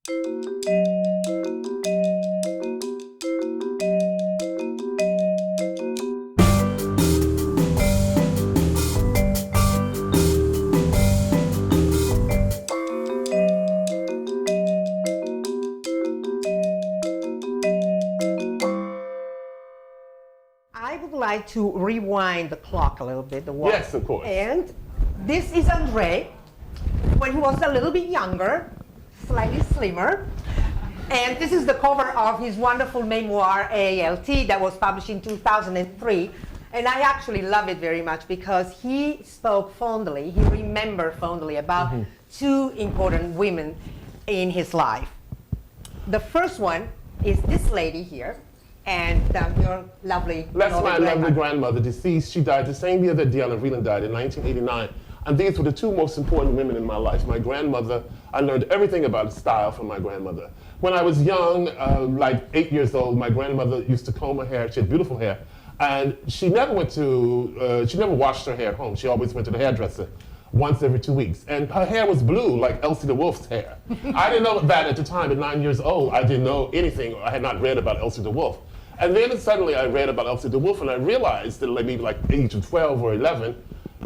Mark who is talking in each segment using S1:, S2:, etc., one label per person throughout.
S1: I would like to rewind the clock a little bit.
S2: Yes, of course.
S1: And this is André when he was a little bit younger, slightly slimmer. And this is the cover of his wonderful memoir, AALT, that was published in 2003. And I actually love it very much because he spoke fondly, he remembered fondly about two important women in his life. The first one is this lady here, and your lovely
S2: That's my lovely grandmother, deceased. She died the same year that Diana Vreeland died, in 1989. And these were the two most important women in my life. My grandmother, I learned everything about style from my grandmother. When I was young, like 8 years old, my grandmother used to comb her hair. She had beautiful hair. And she never washed her hair at home. She always went to the hairdresser once every 2 weeks. And her hair was blue, like Elsie the Wolf's hair. I didn't know that at the time. At 9 years old, I didn't know anything. I had not read about Elsie the Wolf. And then suddenly I read about Elsie the Wolf, and I realized that maybe like age of 12 or 11,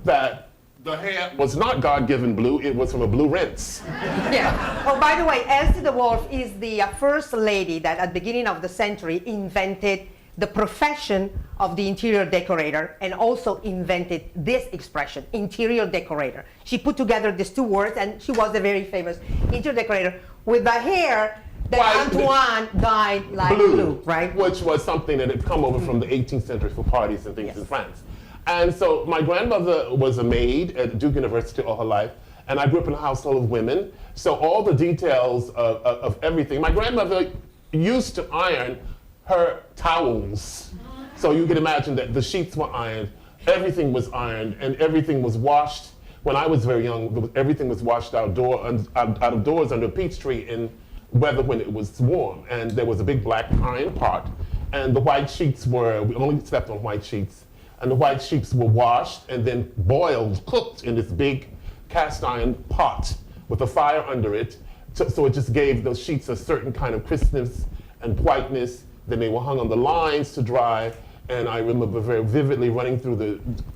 S2: that the hair was not God-given blue, it was from a blue rinse.
S1: Yeah. Oh, by the way, Elsie the Wolf is the first lady that at the beginning of the century invented the profession of the interior decorator and also invented this expression, interior decorator. She put together these two words, and she was a very famous interior decorator with the hair that Antoine dyed like blue, right?
S2: Which was something that had come over from the 18th century for parties and things in France. And so my grandmother was a maid at Duke University all her life, and I grew up in a household of women. So all the details of everything. My grandmother used to iron her towels. So you can imagine that the sheets were ironed, everything was ironed, and everything was washed. When I was very young, everything was washed out of doors under a peach tree in weather when it was warm. And there was a big black iron pot, and the white sheets we only slept on white sheets. And the white sheets were washed and then boiled, cooked in this big cast iron pot with a fire under it. So it just gave those sheets a certain kind of crispness and whiteness. Then they were hung on the lines to dry. And I remember very vividly running through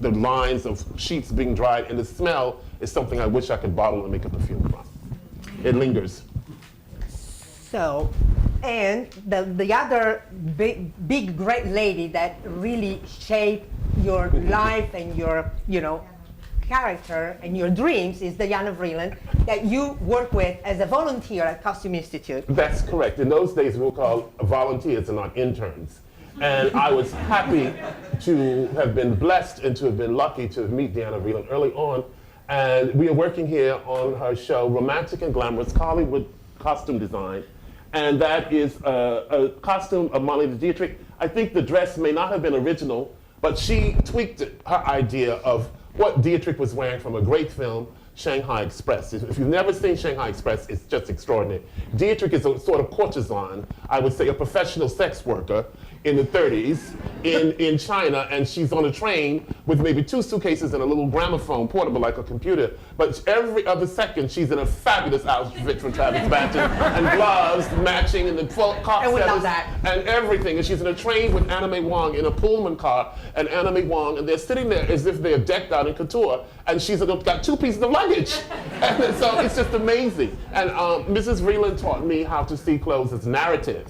S2: the lines of sheets being dried. And the smell is something I wish I could bottle and make a perfume from. It lingers.
S1: So, and the other big, great lady that really shaped your life and your, character and your dreams is Diana Vreeland, that you work with as a volunteer at Costume Institute.
S2: That's correct. In those days, we were called volunteers and not interns. And I was happy to have been blessed and to have been lucky to meet Diana Vreeland early on. And we are working here on her show, Romantic and Glamorous Hollywood Costume Design. And that is a costume of Marlene Dietrich. I think the dress may not have been original, but she tweaked her idea of what Dietrich was wearing from a great film, Shanghai Express. If you've never seen Shanghai Express, it's just extraordinary. Dietrich is a sort of courtesan, I would say a professional sex worker in the 30s in China, and she's on a train with maybe 2 suitcases and a little gramophone, portable like a computer. But every other second, she's in a fabulous outfit from Travis Banton and gloves matching and the cock feathers and everything. And she's in a train with Anna May Wong in a Pullman car, and Anna May Wong, and they're sitting there as if they're decked out in couture, and she's got 2 pieces of luggage. And so it's just amazing. And Mrs. Vreeland taught me how to see clothes as narrative.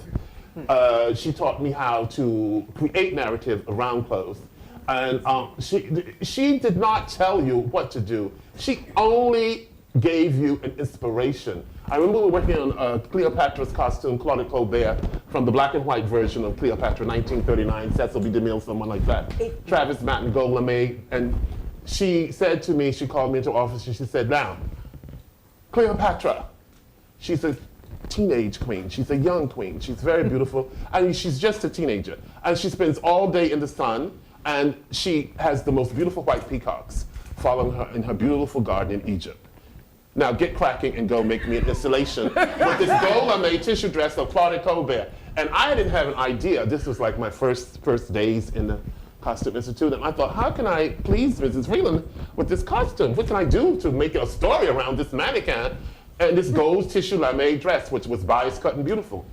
S2: She taught me how to create narrative around clothes. And she did not tell you what to do. She only gave you an inspiration. I remember we were working on Cleopatra's costume, Claudette Colbert, from the black and white version of Cleopatra, 1939, Cecil B. DeMille, someone like that. Travis Banton, Gold LeMay, and she said to me, she called me into her office and she said, now, Cleopatra, she's a teenage queen, she's a young queen, she's very beautiful, and she's just a teenager. And she spends all day in the sun, and she has the most beautiful white peacocks following her in her beautiful garden in Egypt. Now get cracking and go make me an installation with this gold lame tissue dress of Claudette Colbert. And I didn't have an idea. This was like my first days in the Costume Institute, and I thought, how can I please Mrs. Vreeland with this costume? What can I do to make a story around this mannequin and this gold tissue lame dress, which was bias cut and beautiful.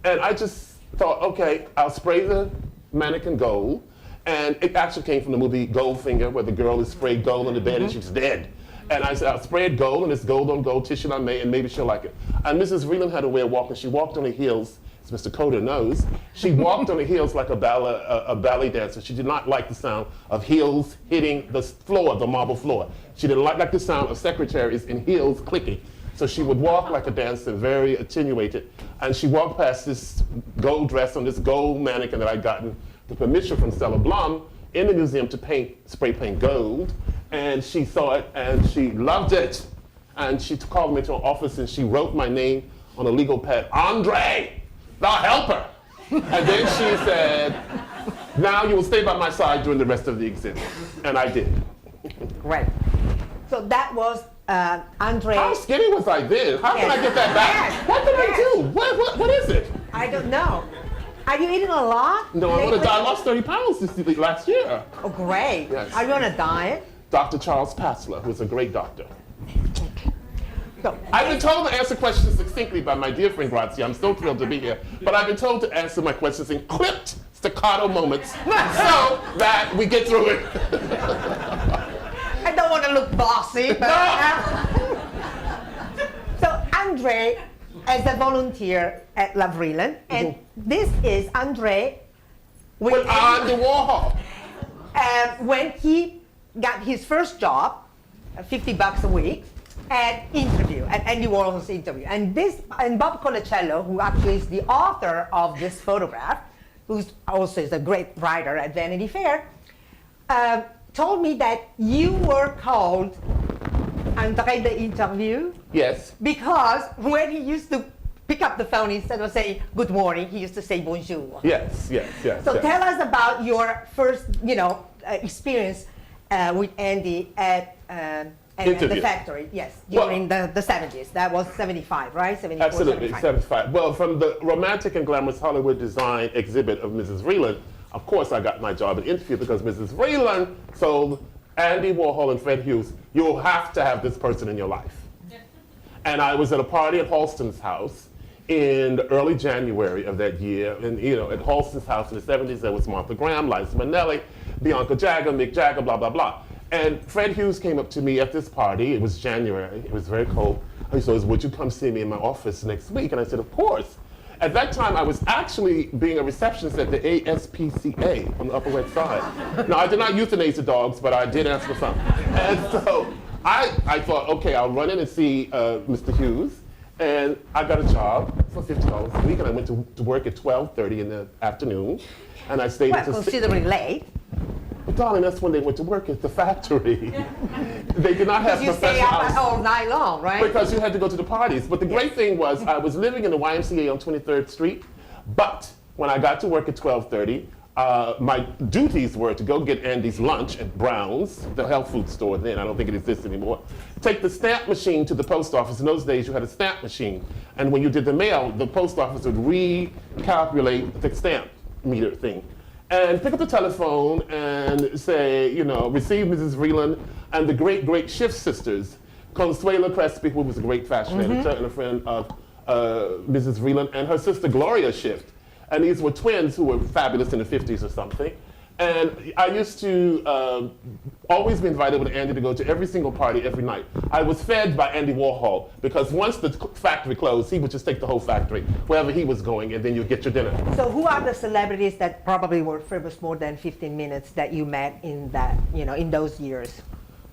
S2: And I just thought, okay, I'll spray the mannequin gold. And it actually came from the movie Goldfinger, where the girl is sprayed gold in the bed and she's dead. And I said, I'll spray it gold, and it's gold on gold tissue lame, and maybe she'll like it. And Mrs. Vreeland had a way of walking. She walked on her heels, as Mr. Coder knows. She walked on her heels like a ballet dancer. She did not like the sound of heels hitting the floor, the marble floor. She didn't like the sound of secretaries in heels clicking. So she would walk like a dancer, very attenuated. And she walked past this gold dress on this gold mannequin that I'd gotten the permission from Stella Blum in the museum to spray paint gold. And she saw it and she loved it. And she called me to her office and she wrote my name on a legal pad, Andre, the helper. And then she said, now you will stay by my side during the rest of the exhibit. And I did.
S1: Right. So that was Andre.
S2: How skinny was I then? How can I get that back?
S1: Yes.
S2: What did I do? What is it?
S1: I don't know. Are you eating a lot?
S2: No, I lost 30 pounds last year.
S1: Oh, great.
S2: Yes.
S1: Are you on a diet?
S2: Dr. Charles Passler, who's a great doctor.
S1: So,
S2: I've been told to answer questions succinctly by my dear friend Grazia. I'm so thrilled to be here. But I've been told to answer my questions in clipped staccato moments so that we get through it.
S1: I don't want to look bossy, but so Andre as a volunteer at La Vreeland, and this is Andre
S2: With Andy Warhol.
S1: when he got his first job, $50 a week, at Andy Warhol's interview. And Bob Colacello, who actually is the author of this photograph, who also is a great writer at Vanity Fair, told me that you were called André the interview.
S2: Yes.
S1: Because when he used to pick up the phone, instead of saying good morning, he used to say bonjour.
S2: Yes.
S1: So tell us about your first, experience with Andy at the factory. Yes, during the 70s. That was 75, right? 74,
S2: Absolutely, 75. Well, from the romantic and glamorous Hollywood design exhibit of Mrs. Vreeland, of course I got my job at interview because Mrs. Vreeland told Andy Warhol and Fred Hughes, you'll have to have this person in your life. And I was at a party at Halston's house in early January of that year. And at Halston's house in the 70s, there was Martha Graham, Liza Minnelli, Bianca Jagger, Mick Jagger, blah, blah, blah. And Fred Hughes came up to me at this party. It was January. It was very cold. He says, would you come see me in my office next week? And I said, of course. At that time, I was actually being a receptionist at the ASPCA on the Upper West Side. Now, I did not euthanize the dogs, but I did answer the phone. And so I thought, okay, I'll run in and see Mr. Hughes. And I got a job for $50 a week, and I went to work at 12:30 in the afternoon. And I stayed until
S1: considerably late.
S2: But darling, that's when they went to work at the factory. They did not have professional hours.
S1: You stay up all night long, right?
S2: Because you had to go to the parties. But the great thing was I was living in the YMCA on 23rd Street, but when I got to work at 12:30, my duties were to go get Andy's lunch at Brown's, the health food store then, I don't think it exists anymore, take the stamp machine to the post office. In those days, you had a stamp machine. And when you did the mail, the post office would recalculate the stamp meter thing. And pick up the telephone and say, receive Mrs. Vreeland and the great, great Shift sisters, Consuelo Crespi, who was a great fashion editor and a friend of Mrs. Vreeland, and her sister Gloria Shift. And these were twins who were fabulous in the 50s or something. And I used to always be invited with Andy to go to every single party every night. I was fed by Andy Warhol because once the factory closed, he would just take the whole factory wherever he was going, and then you'd get your dinner.
S1: So who are the celebrities that probably were famous more than 15 minutes that you met in that, in those years?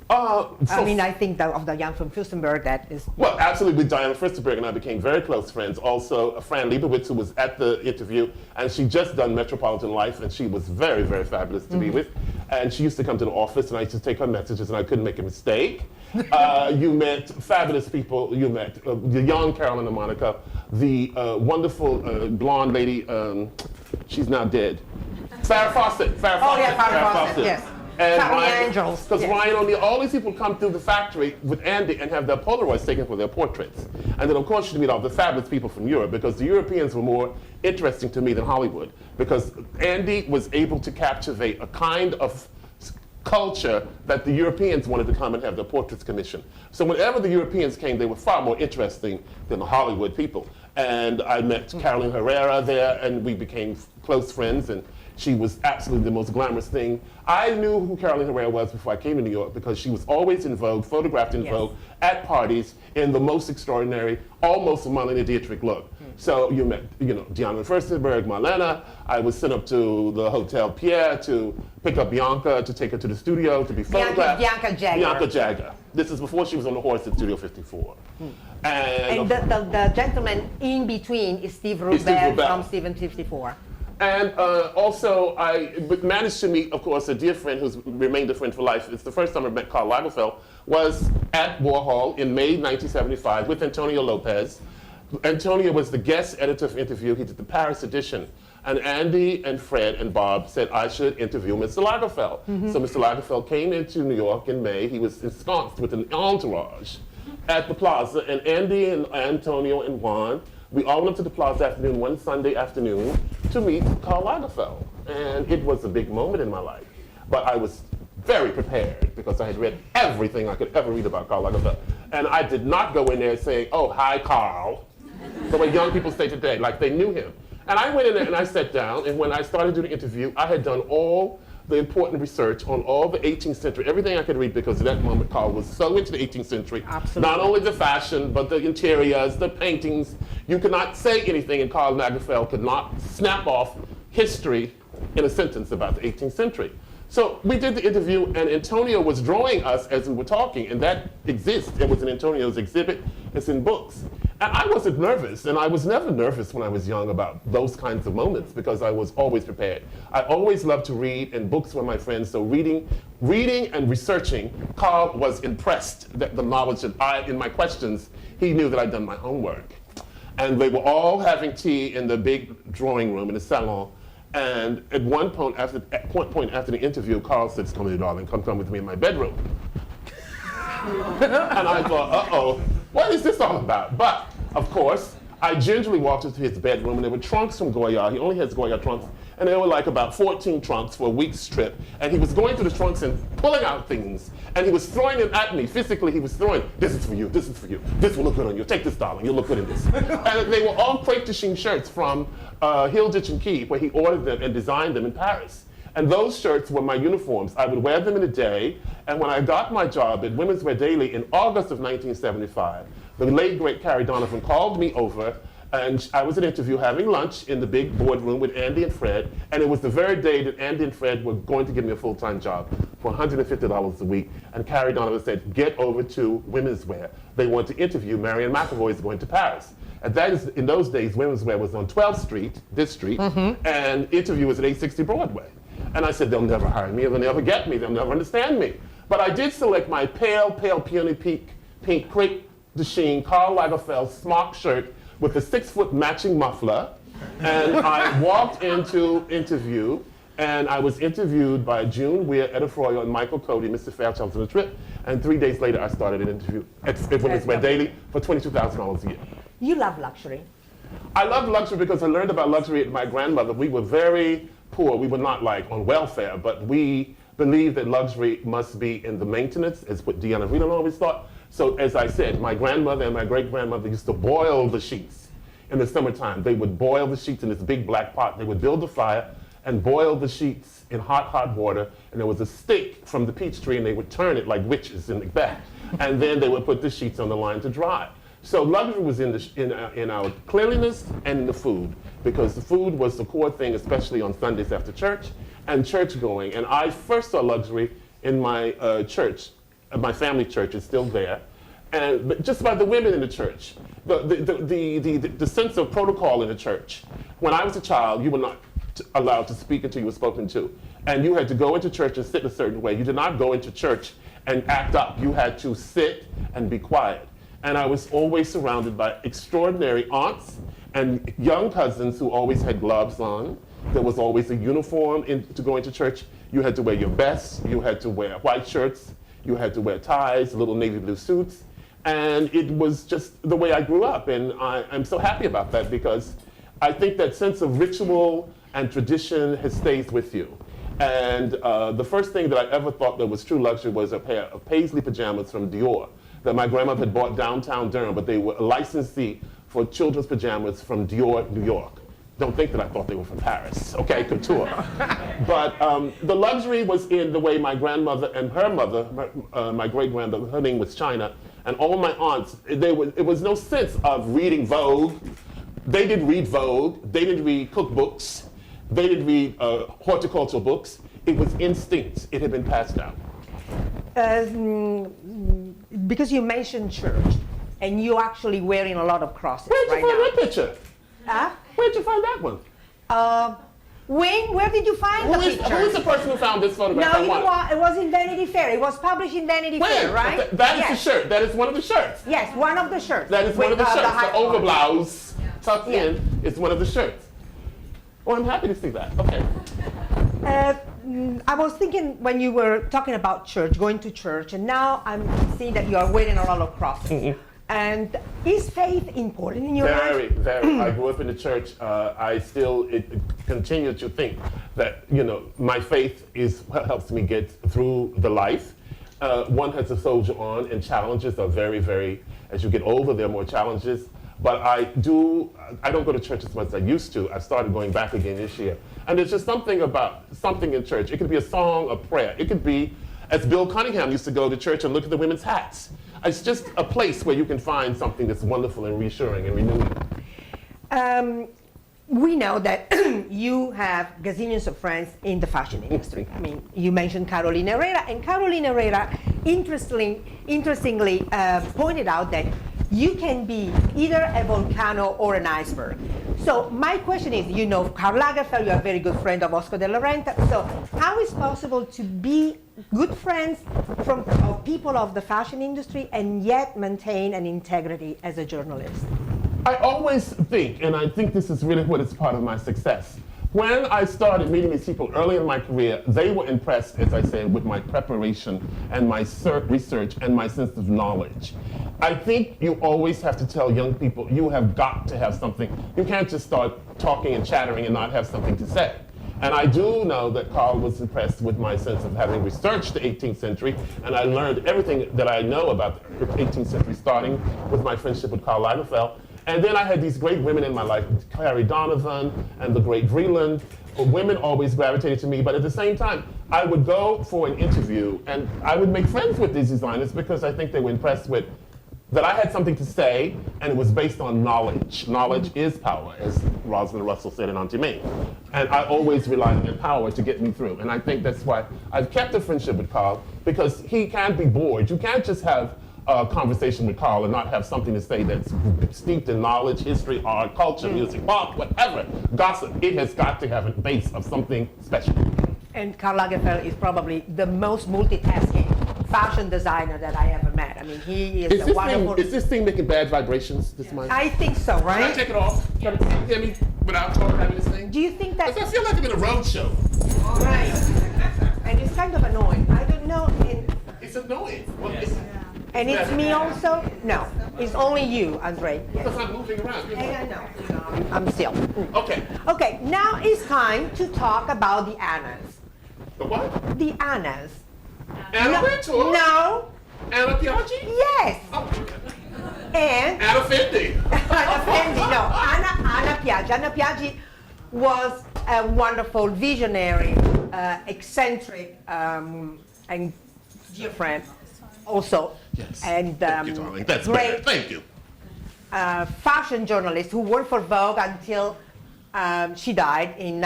S1: I think of the young from Fürstenberg, that is...
S2: Well, absolutely, Diana Fürstenberg and I became very close friends. Also, Fran Lebowitz, who was at the interview, and she just done Metropolitan Life, and she was very, very fabulous to be with. And she used to come to the office, and I used to take her messages, and I couldn't make a mistake. You met fabulous people. You met the young Carolyn and Monica, the wonderful blonde lady, she's now dead. Farrah Fawcett.
S1: Farrah Fawcett, yes.
S2: And
S1: Angels.
S2: Because Ryan, all these people come through the factory with Andy and have their Polaroids taken for their portraits. And then, of course, you meet all the fabulous people from Europe, because the Europeans were more interesting to me than Hollywood, because Andy was able to captivate a kind of culture that the Europeans wanted to come and have their portraits commissioned. So whenever the Europeans came, they were far more interesting than the Hollywood people. And I met Carolyn Herrera there, and we became close friends, and she was absolutely the most glamorous thing. I knew who Carolyn Herrera was before I came to New York because she was always in Vogue, photographed in Vogue, at parties, in the most extraordinary, almost Marlene Dietrich look. So you met, Diana Furstenberg, Marlena. I was sent up to the Hotel Pierre to pick up Bianca, to take her to the studio to be photographed.
S1: Bianca Jagger.
S2: Bianca Jagger. This is before she was on the horse at Studio 54.
S1: And the gentleman in between is Steve Rubel from Studio 54.
S2: And also, I managed to meet, of course, a dear friend who's remained a friend for life. It's the first time I met Karl Lagerfeld, was at Warhol in May 1975 with Antonio Lopez. Antonio was the guest editor of Interview. He did the Paris edition. And Andy and Fred and Bob said I should interview Mr. Lagerfeld. So Mr. Lagerfeld came into New York in May. He was ensconced with an entourage at the Plaza. And Andy and Antonio and Juan, we all went to the Plaza afternoon one Sunday afternoon to meet Karl Lagerfeld. And it was a big moment in my life. But I was very prepared because I had read everything I could ever read about Karl Lagerfeld. And I did not go in there saying, oh, hi, Karl, the way young people say today, like they knew him. And I went in there and I sat down, and when I started doing the interview, I had done all the important research on all the 18th century, everything I could read, because at that moment Karl was so into the 18th century.
S1: Absolutely.
S2: Not only the fashion, but the interiors, the paintings. You could not say anything, and Karl Lagerfeld could not snap off history in a sentence about the 18th century. So we did the interview, and Antonio was drawing us as we were talking, and that exists. It was in Antonio's exhibit. It's in books. And I wasn't nervous, and I was never nervous when I was young about those kinds of moments because I was always prepared. I always loved to read, and books were my friends, so reading and researching, Karl was impressed that the knowledge that in my questions, he knew that I'd done my homework. And they were all having tea in the big drawing room in the salon. And at one point after the interview, Karl said, "Come here, darling, come with me in my bedroom." And I thought, uh-oh, what is this all about? But, of course, I gingerly walked into his bedroom, and there were trunks from Goya. He only has Goya trunks. And there were like about 14 trunks for a week's trip. And he was going through the trunks and pulling out things. And he was throwing them at me. Physically, he was throwing, this is for you, this is for you. This will look good on you. Take this, darling. You'll look good in this. And they were all crepe de chine shirts from Hilditch and Key, where he ordered them and designed them in Paris. And those shirts were my uniforms. I would wear them in a day. And when I got my job at Women's Wear Daily in August of 1975, the late, great Carrie Donovan called me over, and I was at an interview having lunch in the big boardroom with Andy and Fred, and it was the very day that Andy and Fred were going to give me a full-time job for $150 a week, and Carrie Donovan said, get over to Women's Wear. They want to interview Marianne McAvoy is going to Paris. And that is, in those days, Women's Wear was on 12th Street, this street, and interview was at 860 Broadway. And I said, they'll never hire me, they'll never get me, they'll never understand me. But I did select my pale peony pink crepe de chine Karl Lagerfeld smock shirt with a 6-foot matching muffler, and I walked into interview, and I was interviewed by June Weir, Etta Froyo, and Michael Cody, Mr. Fairchild on the trip, and 3 days later I started an interview at Women's Wear Daily for $22,000 a year.
S1: You love luxury.
S2: I love luxury because I learned about luxury at my grandmother. We were very poor. We were not like on welfare, but we believed that luxury must be in the maintenance, as what Diana Vreeland always thought. So as I said, my grandmother and my great-grandmother used to boil the sheets in the summertime. They would boil the sheets in this big black pot. They would build a fire and boil the sheets in hot, hot water. And there was a stick from the peach tree, and they would turn it like witches in the back. And then they would put the sheets on the line to dry. So luxury was in our cleanliness and in the food, because the food was the core thing, especially on Sundays after church and church going. And I first saw luxury in my church. My family church is still there, but just by the women in the church, the sense of protocol in the church. When I was a child, you were not allowed to speak until you were spoken to, and you had to go into church and sit a certain way. You did not go into church and act up. You had to sit and be quiet. And I was always surrounded by extraordinary aunts and young cousins who always had gloves on. There was always a uniform to go into church. You had to wear your best. You had to wear white shirts. You had to wear ties, little navy blue suits. And it was just the way I grew up. And I'm so happy about that, because I think that sense of ritual and tradition has stayed with you. And the first thing that I ever thought that was true luxury was a pair of paisley pajamas from Dior that my grandmother had bought downtown Durham, but they were a licensee for children's pajamas from Dior, New York. Don't think that I thought they were from Paris, okay, couture. But the luxury was in the way my grandmother and her mother, my great-grandmother, her name was China, and all my aunts, it was no sense of reading Vogue. They didn't read Vogue, they didn't read cookbooks, they didn't read horticultural books. It was instinct, it had been passed down.
S1: Because you mentioned church, and you're actually wearing a lot of crosses
S2: Where'd you
S1: right
S2: find
S1: now.
S2: that picture? Where'd you find that one?
S1: Where did you find the picture?
S2: Who is the person who found this photograph?
S1: No, you know what? It was in Vanity Fair. It was published in Vanity Fair, right?
S2: That is
S1: yes.
S2: the shirt. That is one of the shirts.
S1: Yes, one of the shirts.
S2: That is one of the shirts. The
S1: collar.
S2: overblouse tucked in is one of the shirts. Oh, I'm happy to see that. Okay.
S1: I was thinking when you were talking about church, going to church, and now I'm seeing that you are wearing a lot of crosses.
S2: Mm-hmm.
S1: And is faith important in your life?
S2: Very, very. I grew up in the church. I still continue to think that, my faith is what helps me get through the life. One has to soldier on, and challenges are very, very, as you get older, there are more challenges. But I don't go to church as much as I used to. I started going back again this year. And there's just something in church. It could be a song, a prayer. It could be, as Bill Cunningham used to go to church and look at the women's hats. It's just a place where you can find something that's wonderful and reassuring and renewing.
S1: We know that you have gazillions of friends in the fashion industry. I mean, you mentioned Carolina Herrera, and Carolina Herrera interestingly pointed out that you can be either a volcano or an iceberg. So my question is, Karl Lagerfeld, you're a very good friend of Oscar de la Renta. So how is it possible to be good friends of people of the fashion industry and yet maintain an integrity as a journalist?
S2: I always think, and I think this is really what is part of my success. When I started meeting these people early in my career, they were impressed, as I said, with my preparation and my research and my sense of knowledge. I think you always have to tell young people, you have got to have something. You can't just start talking and chattering and not have something to say. And I do know that Karl was impressed with my sense of having researched the 18th century, and I learned everything that I know about the 18th century, starting with my friendship with Karl Lagerfeld. And then I had these great women in my life, Carrie Donovan and the great Vreeland. Women always gravitated to me, but at the same time, I would go for an interview and I would make friends with these designers because I think they were impressed with that I had something to say, and it was based on knowledge. Knowledge is power, as Rosalind Russell said in Auntie Mae. And I always relied on their power to get me through. And I think that's why I've kept a friendship with Karl, because he can't be bored. You can't just have a conversation with Karl and not have something to say that's steeped in knowledge, history, art, culture, music, pop, whatever, gossip. It has got to have a base of something special.
S1: And Karl Lagerfeld is probably the most multitasking fashion designer that I ever met. I mean, he is a wonderful...
S2: Is this thing making bad vibrations, this mic?
S1: I think so, right?
S2: Can I take it off? Can you hear me without having this thing?
S1: Do you think that...
S2: Because I feel like I'm in a road show.
S1: Right. And it's kind of annoying. I don't know.
S2: It's annoying. Well,
S1: And it's me also? No, it's only you, André.
S2: Because I'm moving around.
S1: I know. I'm still.
S2: Okay.
S1: Okay, now it's time to talk about the Annas.
S2: The what?
S1: The Annas.
S2: Anna Wintour?
S1: No.
S2: Anna Piaggi?
S1: Yes.
S2: Oh.
S1: And
S2: Anna Fendi.
S1: Anna Fendi, no. Anna Piaggi. Anna Piaggi was a wonderful, visionary, eccentric, and dear friend. Also,
S2: yes.
S1: And
S2: thank you, darling. That's
S1: great.
S2: better. Thank you.
S1: Fashion journalist who worked for Vogue until she died in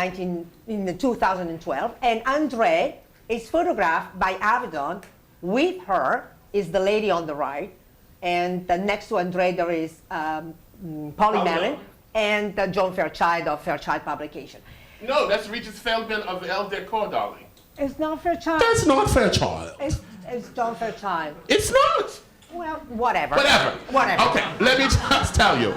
S1: 2012. And André is photographed by Avedon. With her is the lady on the right, and next to André there is Polly Mellon and John Fairchild of Fairchild Publication.
S2: No, that's Regis Feldman of El Decor, darling.
S1: It's not Fairchild.
S2: That's not Fairchild.
S1: It's John Fairchild.
S2: It's not.
S1: Well, whatever.
S2: Whatever. Okay, let me just tell you.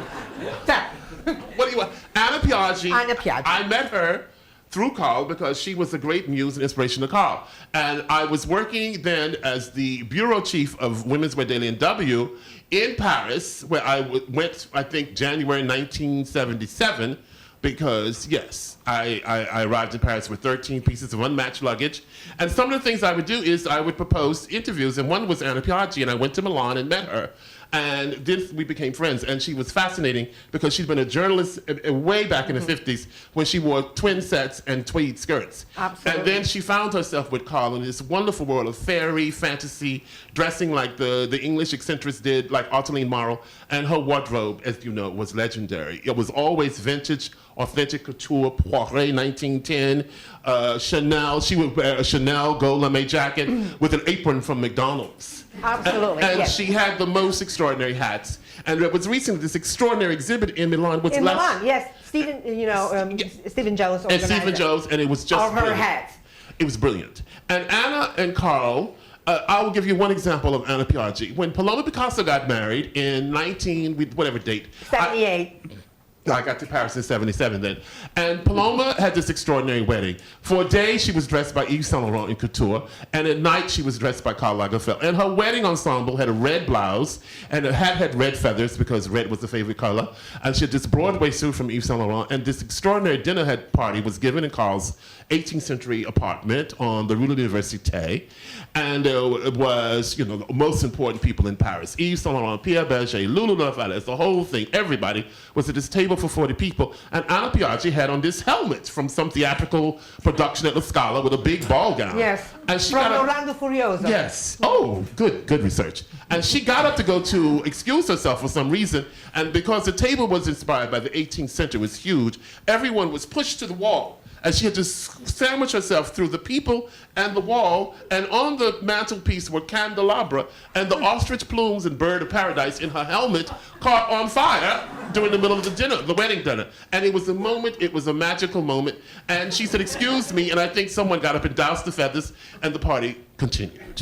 S2: What do you want? Anna Piaggi.
S1: Anna Piaggi.
S2: I met her through Karl because she was a great muse and inspiration to Karl. And I was working then as the bureau chief of Women's Wear Daily and W in Paris, where I went, I think, January 1977, because yes, I arrived in Paris with 13 pieces of unmatched luggage. And some of the things I would do is I would propose interviews, and one was Anna Piaggi, and I went to Milan and met her. And we became friends, and she was fascinating because she'd been a journalist way back in the 50s when she wore twin sets and tweed skirts.
S1: Absolutely.
S2: And then she found herself with Karl in this wonderful world of fairy, fantasy, dressing like the English eccentrics did, like Ottilie Morrow, and her wardrobe, as you know, was legendary. It was always vintage, authentic couture, Poiret 1910, Chanel. She would wear a Chanel gold lame jacket with an apron from McDonald's.
S1: Absolutely,
S2: And
S1: yes.
S2: she had the most extraordinary hats. And there was recently this extraordinary exhibit in Milan.
S1: In Milan, yes. Stephen Jones
S2: And
S1: organized
S2: Stephen
S1: it.
S2: Jones, and it was just
S1: Of her
S2: brilliant.
S1: hats.
S2: It was brilliant. And Anna and Karl, I will give you one example of Anna Piaggi. When Paloma Picasso got married in whatever date.
S1: 78.
S2: I got to Paris in 77 then. And Paloma had this extraordinary wedding. For a day, she was dressed by Yves Saint Laurent in couture, and at night, she was dressed by Karl Lagerfeld. And her wedding ensemble had a red blouse, and the hat had red feathers because red was the favorite color. And she had this Broadway suit from Yves Saint Laurent, and this extraordinary dinner party was given in Karl's 18th century apartment on the Rue de l'Université. And it was, the most important people in Paris. Yves Saint Laurent, Pierre Berger, Lulu Lafayette, the whole thing. Everybody was at this table for 40 people. And Anna Piaggi had on this helmet from some theatrical production at La Scala with a big ball gown.
S1: Yes.
S2: And she
S1: From
S2: got up,
S1: Orlando Furioso.
S2: Yes. Oh, good research. And she got up to go to excuse herself for some reason. And because the table was inspired by the 18th century, it was huge, everyone was pushed to the wall. And she had to sandwich herself through the people and the wall, and on the mantelpiece were candelabra, and the ostrich plumes and bird of paradise in her helmet caught on fire during the middle of the wedding dinner. And it was a moment, it was a magical moment. And she said, "Excuse me," and I think someone got up and doused the feathers, and the party continued.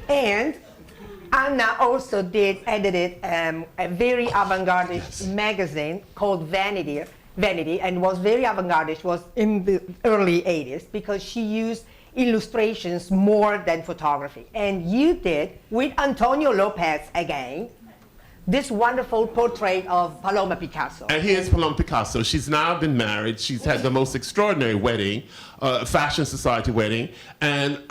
S1: And Anna also edited a very avant-garde magazine called Vanity, and was very avant-garde. Was in the early 80s because she used illustrations more than photography. And you did, with Antonio Lopez again, this wonderful portrait of Paloma Picasso.
S2: And here's Paloma Picasso. She's now been married. She's had the most extraordinary wedding, fashion society wedding. And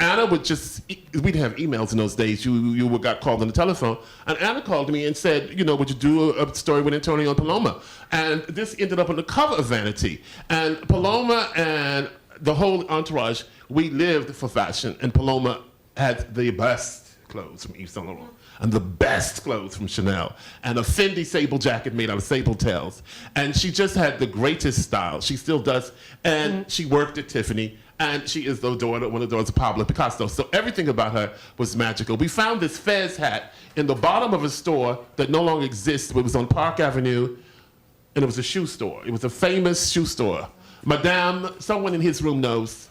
S2: Anna would we didn't have emails in those days. You got called on the telephone. And Anna called me and said, would you do a story with Antonio and Paloma? And this ended up on the cover of Vanity. And Paloma and the whole entourage, we lived for fashion. And Paloma had the best clothes from Yves Saint Laurent, and the best clothes from Chanel, and a Fendi sable jacket made out of sable tails. And she just had the greatest style. She still does. And she worked at Tiffany, and she is one of the daughters of Pablo Picasso. So everything about her was magical. We found this Fez hat in the bottom of a store that no longer exists, but it was on Park Avenue, and it was a shoe store. It was a famous shoe store. Madame, someone in his room knows.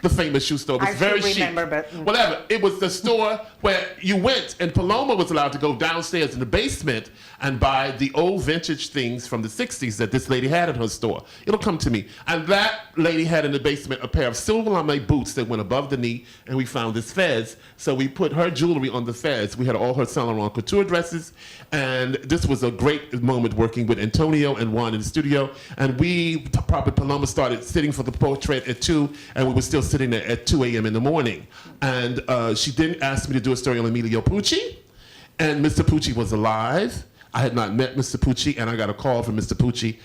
S2: The famous shoe store. It was
S1: I
S2: very
S1: still
S2: chic.
S1: remember, but
S2: Whatever. It was the store where you went, and Paloma was allowed to go downstairs in the basement and buy the old vintage things from the 60s that this lady had in her store. It'll come to me. And that lady had in the basement a pair of silver lame boots that went above the knee, and we found this Fez. So we put her jewelry on the Fez. We had all her Saint Laurent couture dresses, and this was a great moment working with Antonio and Juan in the studio. And Paloma started sitting for the portrait at 2, and we were still sitting there at 2 a.m. in the morning. And she didn't ask me to do a story on Emilio Pucci, and Mr. Pucci was alive. I had not met Mr. Pucci, and I got a call from Mr. Pucci.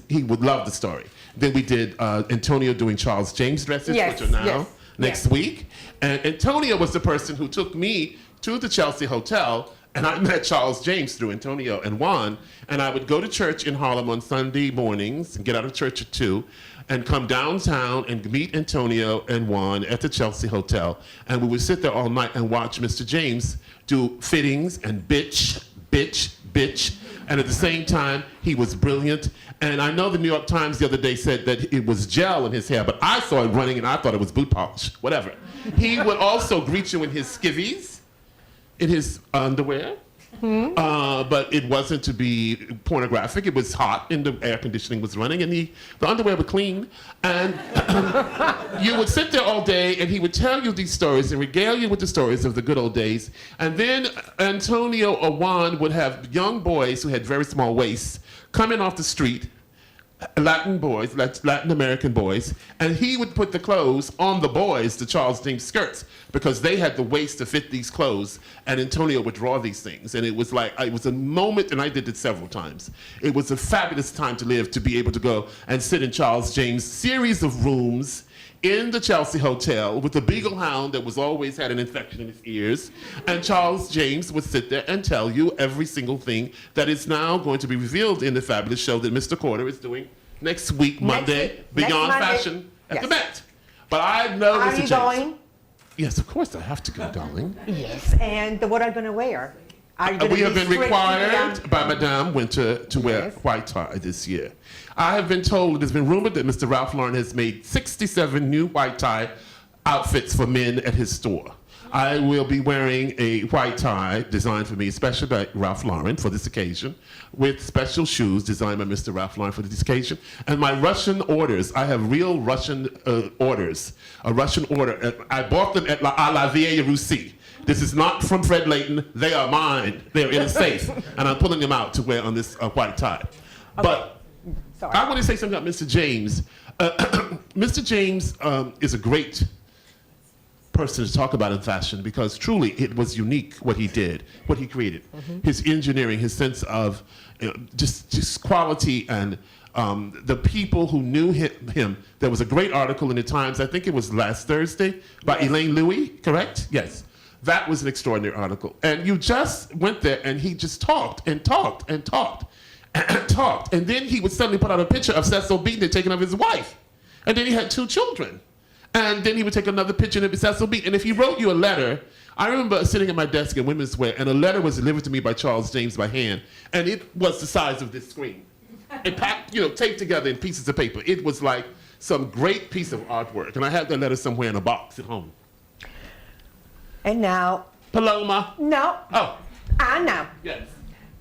S2: He would love the story. Then we did Antonio doing Charles James dresses, which are now next week. And Antonio was the person who took me to the Chelsea Hotel, and I met Charles James through Antonio and Juan. And I would go to church in Harlem on Sunday mornings and get out of church at 2 and come downtown and meet Antonio and Juan at the Chelsea Hotel. And we would sit there all night and watch Mr. James do fittings and bitch. And at the same time, he was brilliant. And I know the New York Times the other day said that it was gel in his hair, but I saw it running and I thought it was boot polish, whatever. He would also greet you in his skivvies, in his underwear, But it wasn't to be pornographic. It was hot and the air conditioning was running and the underwear were clean. And you would sit there all day and he would tell you these stories and regale you with the stories of the good old days. And then Antonio or Juan would have young boys who had very small waists coming off the street, Latin boys, Latin American boys, and he would put the clothes on the boys, the Charles James skirts, because they had the waist to fit these clothes, and Antonio would draw these things. And it was like, it was a moment, and I did it several times. It was a fabulous time to live, to be able to go and sit in Charles James' series of rooms in the Chelsea Hotel with a beagle hound that was always had an infection in his ears. And Charles James would sit there and tell you every single thing that is now going to be revealed in the fabulous show that Mr. Corder is doing next week, Monday, Beyond Fashion at the Met. But I know
S1: Are
S2: Mr.
S1: you
S2: James.
S1: going?
S2: Yes, of course I have to go, darling.
S1: Yes. And what are you going to wear? Are you gonna
S2: We have
S1: be
S2: been
S1: straight
S2: required by Madame Winter to wear
S1: Yes.
S2: white tie this year. I have been told, it has been rumored that Mr. Ralph Lauren has made 67 new white tie outfits for men at his store. I will be wearing a white tie designed for me, especially by Ralph Lauren for this occasion, with special shoes designed by Mr. Ralph Lauren for this occasion. And my Russian orders, I have real Russian orders, a Russian order. I bought them at La Vieille Russie. This is not from Fred Leighton. They are mine. They're in a safe. And I'm pulling them out to wear on this white tie.
S1: Okay.
S2: But
S1: Sorry.
S2: I want to say something about Mr. James. Mr. James is a great person to talk about in fashion because truly it was unique what he did, what he created. His engineering, his sense of just quality and the people who knew him. There was a great article in the Times, I think it was last Thursday, by Elaine Louis, correct? Yes. That was an extraordinary article. And you just went there and he just talked and talked and talked and talked. And then he would suddenly put out a picture of Cecil Beaton taking of his wife. And then he had 2 children. And then he would take another picture of Cecil Beaton. And if he wrote you a letter, I remember sitting at my desk in women's wear and a letter was delivered to me by Charles James by hand. And it was the size of this screen. It packed, taped together in pieces of paper. It was like some great piece of artwork. And I have that letter somewhere in a box at home.
S1: And now,
S2: Paloma.
S1: no.
S2: Oh,
S1: Anna.
S2: yes.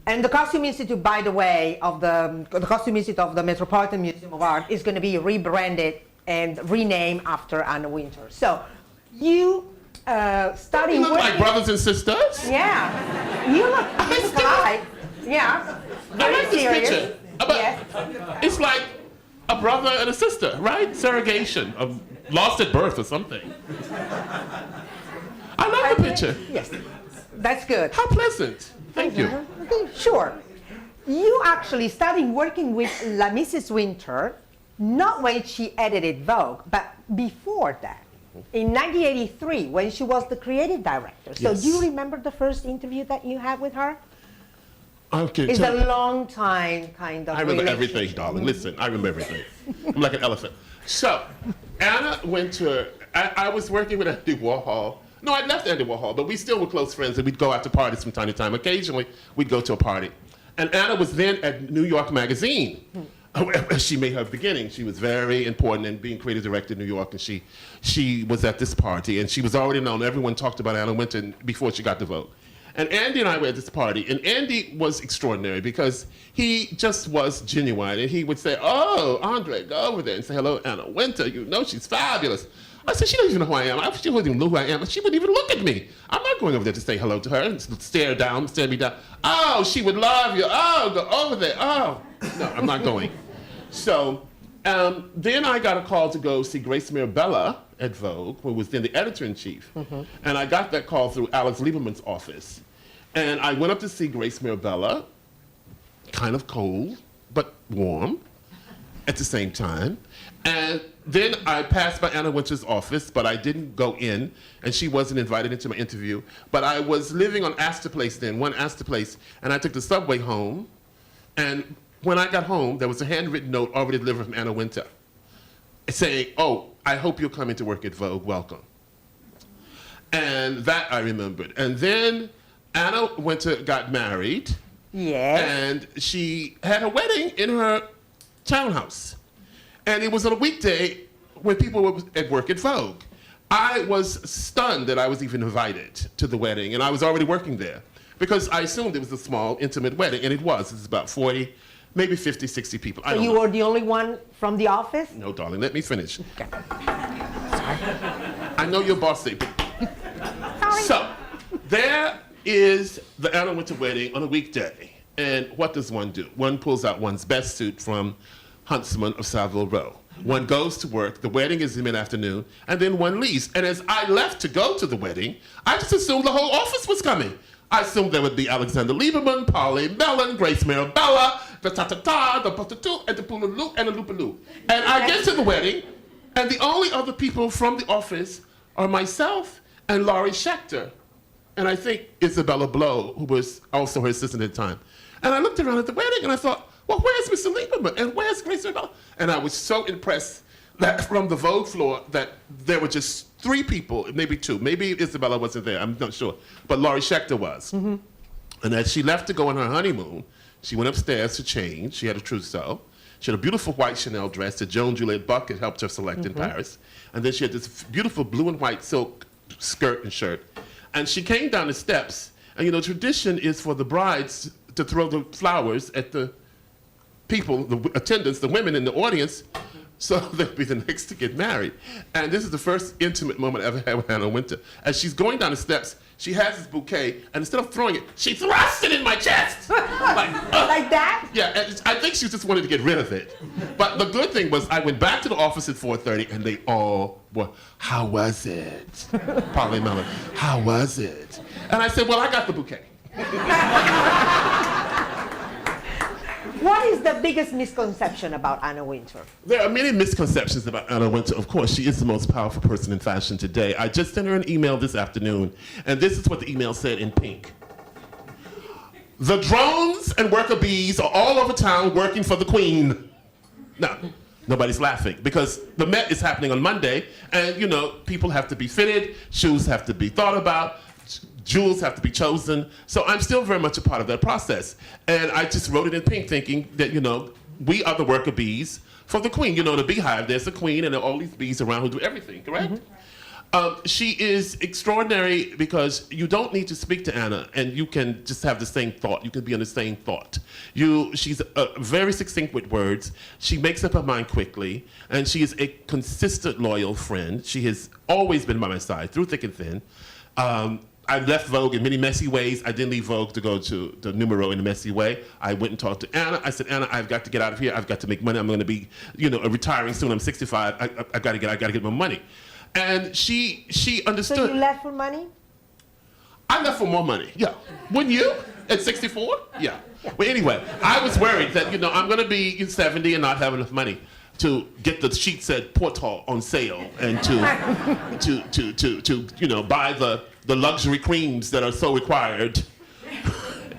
S1: And the Costume Institute, by the way, of the Costume Institute of the Metropolitan Museum of Art is going to be rebranded and renamed after Anna Wintour. So, you study
S2: You look
S1: working.
S2: like brothers and sisters.
S1: Yeah, you look alike. Yeah,
S2: I
S1: very
S2: like this
S1: serious.
S2: picture. But
S1: Yes.
S2: it's like a brother and a sister, right? Surrogation of lost at birth or something. I love the picture.
S1: Yes, that's good.
S2: How pleasant. Thank you.
S1: Okay, sure. You actually started working with La Mrs. Wintour, not when she edited Vogue, but before that, in 1983, when she was the creative director. So
S2: Yes.
S1: do you remember the first interview that you had with her?
S2: Okay.
S1: It's a long time kind of
S2: I remember everything,
S1: relationship.
S2: darling. Listen, I remember everything. I'm like an elephant. So, Anna Wintour, I was working with Andy Warhol. No, I left Andy Warhol, but we still were close friends, and we'd go out to parties from time to time. Occasionally, we'd go to a party. And Anna was then at New York Magazine, where she made her beginning. She was very important in being creative director in New York, and she was at this party, and she was already known. Everyone talked about Anna Wintour before she got to Vogue. And Andy and I were at this party, and Andy was extraordinary because he just was genuine, and he would say, "Oh, Andre, go over there and say hello to Anna Wintour. You know she's fabulous." I said, "She doesn't even know who I am. She wouldn't even know who I am. She wouldn't even look at me. I'm not going over there to say hello to her and stare me down. Oh, she would love you. Oh, go over there. Oh, no, I'm not going." So then I got a call to go see Grace Mirabella at Vogue, who was then the editor-in-chief. And I got that call through Alex Lieberman's office. And I went up to see Grace Mirabella, kind of cold, but warm at the same time. And then I passed by Anna Wintour's office, but I didn't go in, and she wasn't invited into my interview. But I was living on Astor Place then, one Astor Place, and I took the subway home. And when I got home, there was a handwritten note already delivered from Anna Wintour saying, "Oh, I hope you'll come into work at Vogue, welcome." And that I remembered. And then Anna Wintour got married.
S1: Yes.
S2: And she had her wedding in her townhouse. And it was on a weekday when people were at work at Vogue. I was stunned that I was even invited to the wedding, and I was already working there. because I assumed it was a small, intimate wedding, and it was. It's about 40, maybe 50, 60 people. I
S1: So
S2: don't
S1: you
S2: know.
S1: were the only one from the office?
S2: No, darling, let me finish.
S1: Okay.
S2: I know you're bossy. So, there is the Anna Wintour wedding on a weekday. And what does one do? One pulls out one's best suit from Hudson of Savile Row. One goes to work, the wedding is in mid-afternoon, and then one leaves. And as I left to go to the wedding, I just assumed the whole office was coming. I assumed there would be Alexander Lieberman, Polly Mellon, Grace Mirabella, the ta-ta-ta, the pa-ta-tu, and the pula-loo, and the loop-a-loo. And I get to the wedding, and the only other people from the office are myself and Laurie Schechter, and I think Isabella Blow, who was also her assistant at the time. And I looked around at the wedding, and I thought, well, where's Mr. Lieberman? And where's Grace Mirabella? And I was so impressed that from the Vogue floor that there were just 3 people, maybe 2. Maybe Isabella wasn't there, I'm not sure. But Laurie Schechter was. Mm-hmm. And as she left to go on her honeymoon, she went upstairs to change. She had a trousseau. She had a beautiful white Chanel dress that Joan Juliet Buck had helped her select in Paris. And then she had this beautiful blue and white silk skirt and shirt. And she came down the steps, and you know, tradition is for the brides to throw the flowers at the people, the attendants, the women in the audience, so they'll be the next to get married. And this is the first intimate moment I ever had with Anna Wintour. As she's going down the steps, she has this bouquet, and instead of throwing it, she thrusts it in my chest.
S1: Like that?
S2: Yeah, and I think she just wanted to get rid of it. But the good thing was I went back to the office at 4:30, and they all were, how was it? Polly Mellon, how was it? And I said, well, I got the bouquet.
S1: What is the biggest misconception about Anna Wintour?
S2: There are many misconceptions about Anna Wintour. Of course, she is the most powerful person in fashion today. I just sent her an email this afternoon, and this is what the email said in pink. The drones and worker bees are all over town working for the queen. Now, nobody's laughing because the Met is happening on Monday, and you know, people have to be fitted, shoes have to be thought about, jewels have to be chosen. So I'm still very much a part of that process. And I just wrote it in pink thinking that, you know, we are the worker bees for the queen. You know, in a beehive, there's a queen and there are all these bees around who do everything, correct? Mm-hmm. She is extraordinary because you don't need to speak to Anna and you can just have the same thought. You can be in the same thought. She's very succinct with words. She makes up her mind quickly, and she is a consistent, loyal friend. She has always been by my side, through thick and thin. I left Vogue in many messy ways. I didn't leave Vogue to go to the Numero in a messy way. I went and talked to Anna. I said, Anna, I've got to get out of here. I've got to make money. I'm going to be, you know, retiring soon. I'm 65. I got to get my money. And she understood.
S1: So you left for money?
S2: I left for more money, yeah. Wouldn't you? At 64? Yeah. Well, anyway, I was worried that, you know, I'm going to be 70 and not have enough money to get the sheets at Portal on sale and to you know, buy the luxury creams that are so required.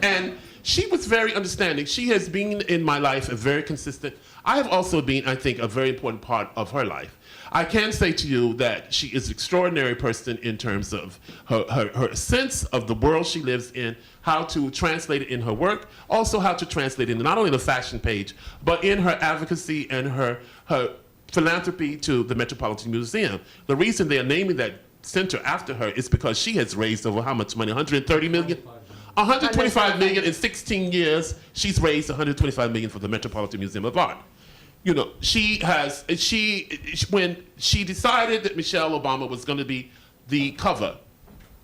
S2: And she was very understanding. She has been in my life a very consistent. I have also been, I think, a very important part of her life. I can say to you that she is an extraordinary person in terms of her sense of the world she lives in, how to translate it in her work, also how to translate it in not only the fashion page, but in her advocacy and her philanthropy to the Metropolitan Museum. The reason they are naming that center after her is because she has raised over how much money? 130 million? 125 million in 16 years. She's raised 125 million for the Metropolitan Museum of Art. You know, when she decided that Michelle Obama was going to be the cover,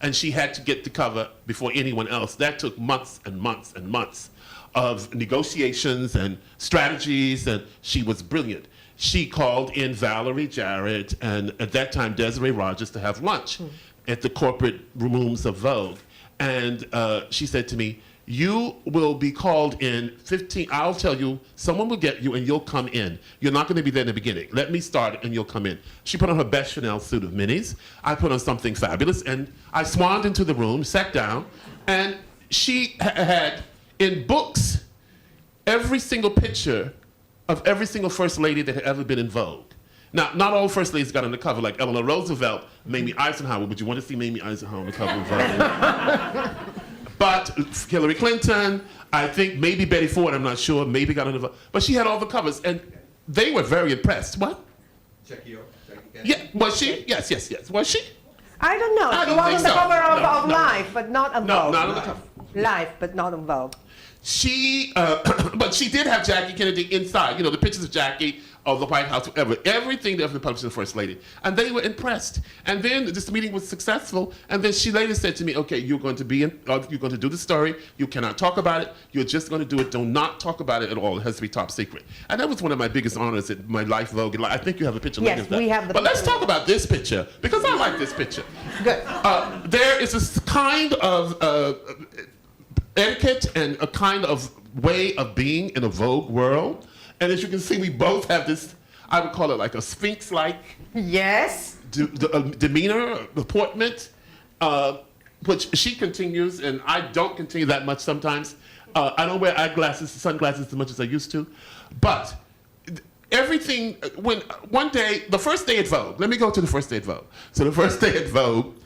S2: and she had to get the cover before anyone else, that took months and months and months of negotiations and strategies, and she was brilliant. She called in Valerie Jarrett and at that time Desiree Rogers to have lunch at the corporate rooms of Vogue. And she said to me, you will be called in 15, I'll tell you, someone will get you and you'll come in. You're not going to be there in the beginning. Let me start and you'll come in. She put on her best Chanel suit of minis. I put on something fabulous and I swanned into the room, sat down, and she had in books every single picture of every single first lady that had ever been in Vogue. Now, not all first ladies got on the cover, like Eleanor Roosevelt, Mamie Eisenhower. Would you want to see Mamie Eisenhower on the cover of Vogue? But Hillary Clinton, I think maybe Betty Ford, I'm not sure, maybe got on the Vogue. But she had all the covers, and they were very impressed. What?
S3: Jackie
S2: Yeah, was she? Yes. Was she?
S1: I don't know.
S2: I
S1: She
S2: don't
S1: was
S2: think
S1: on the
S2: so.
S1: cover of
S2: No.
S1: Life, but not of
S2: No,
S1: Vogue.
S2: not on the cover.
S1: Life, but not on Vogue.
S2: But she did have Jackie Kennedy inside. You know, the pictures of Jackie, of the White House, whatever. Everything that was published in the First Lady. And they were impressed. And then this meeting was successful. And then she later said to me, okay, you're going to do the story. You cannot talk about it. You're just going to do it. Do not talk about it at all. It has to be top secret. And that was one of my biggest honors at my Life Vogue. I think you have a picture later of that.
S1: We have the
S2: But let's talk about this picture, because I like this picture.
S1: Good.
S2: There is this kind of etiquette and a kind of way of being in a Vogue world. And as you can see, we both have this, I would call it like a Sphinx-like
S1: Yes.
S2: demeanor, deportment, which she continues, and I don't continue that much sometimes. I don't wear sunglasses as much as I used to. But everything, one day, the first day at Vogue, let me go to the first day at Vogue. So the first day at Vogue,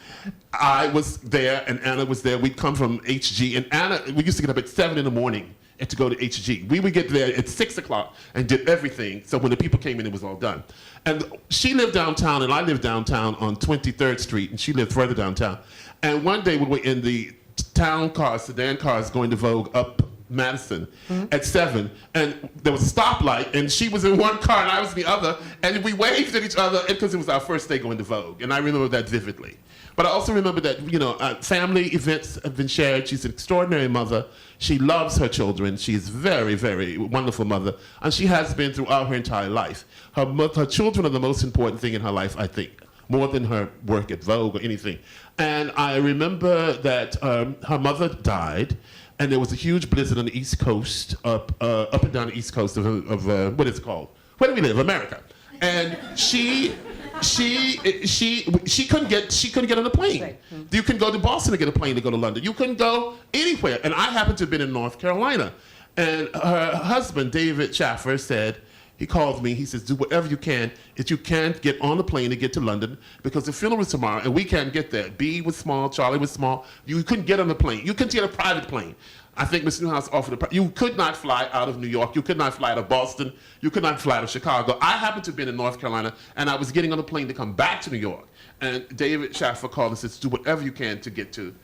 S2: I was there and Anna was there. We'd come from HG, and Anna, we used to get up at 7 in the morning and to go to HG. We would get there at 6 o'clock and did everything. So when the people came in, it was all done. And she lived downtown, and I lived downtown on 23rd Street, and she lived further downtown. And one day we were in the town cars, sedan cars, going to Vogue up Madison at 7, and there was a stoplight, and she was in one car and I was in the other, and we waved at each other because it was our first day going to Vogue, and I remember that vividly. But I also remember that, you know, family events have been shared. She's an extraordinary mother. She loves her children. She's very, very wonderful mother, and she has been throughout her entire life. Her children are the most important thing in her life, I think, more than her work at Vogue or anything. And I remember that her mother died, and there was a huge blizzard on the East Coast, up and down the East Coast of what is it called? Where do we live? America. And she couldn't get on a plane. Right. You can go to Boston to get a plane to go to London. You couldn't go anywhere. And I happened to have been in North Carolina. And her husband, David Schaffer, said, he called me, he says, do whatever you can if you can't get on the plane to get to London, because the funeral is tomorrow and we can't get there. B was small, Charlie was small. You couldn't get on the plane. You couldn't get a private plane. I think Mr. Newhouse offered you could not fly out of New York. You could not fly out of Boston. You could not fly out of Chicago. I happened to have been in North Carolina, and I was getting on a plane to come back to New York. And David Schaffer called and said, do whatever you can to get to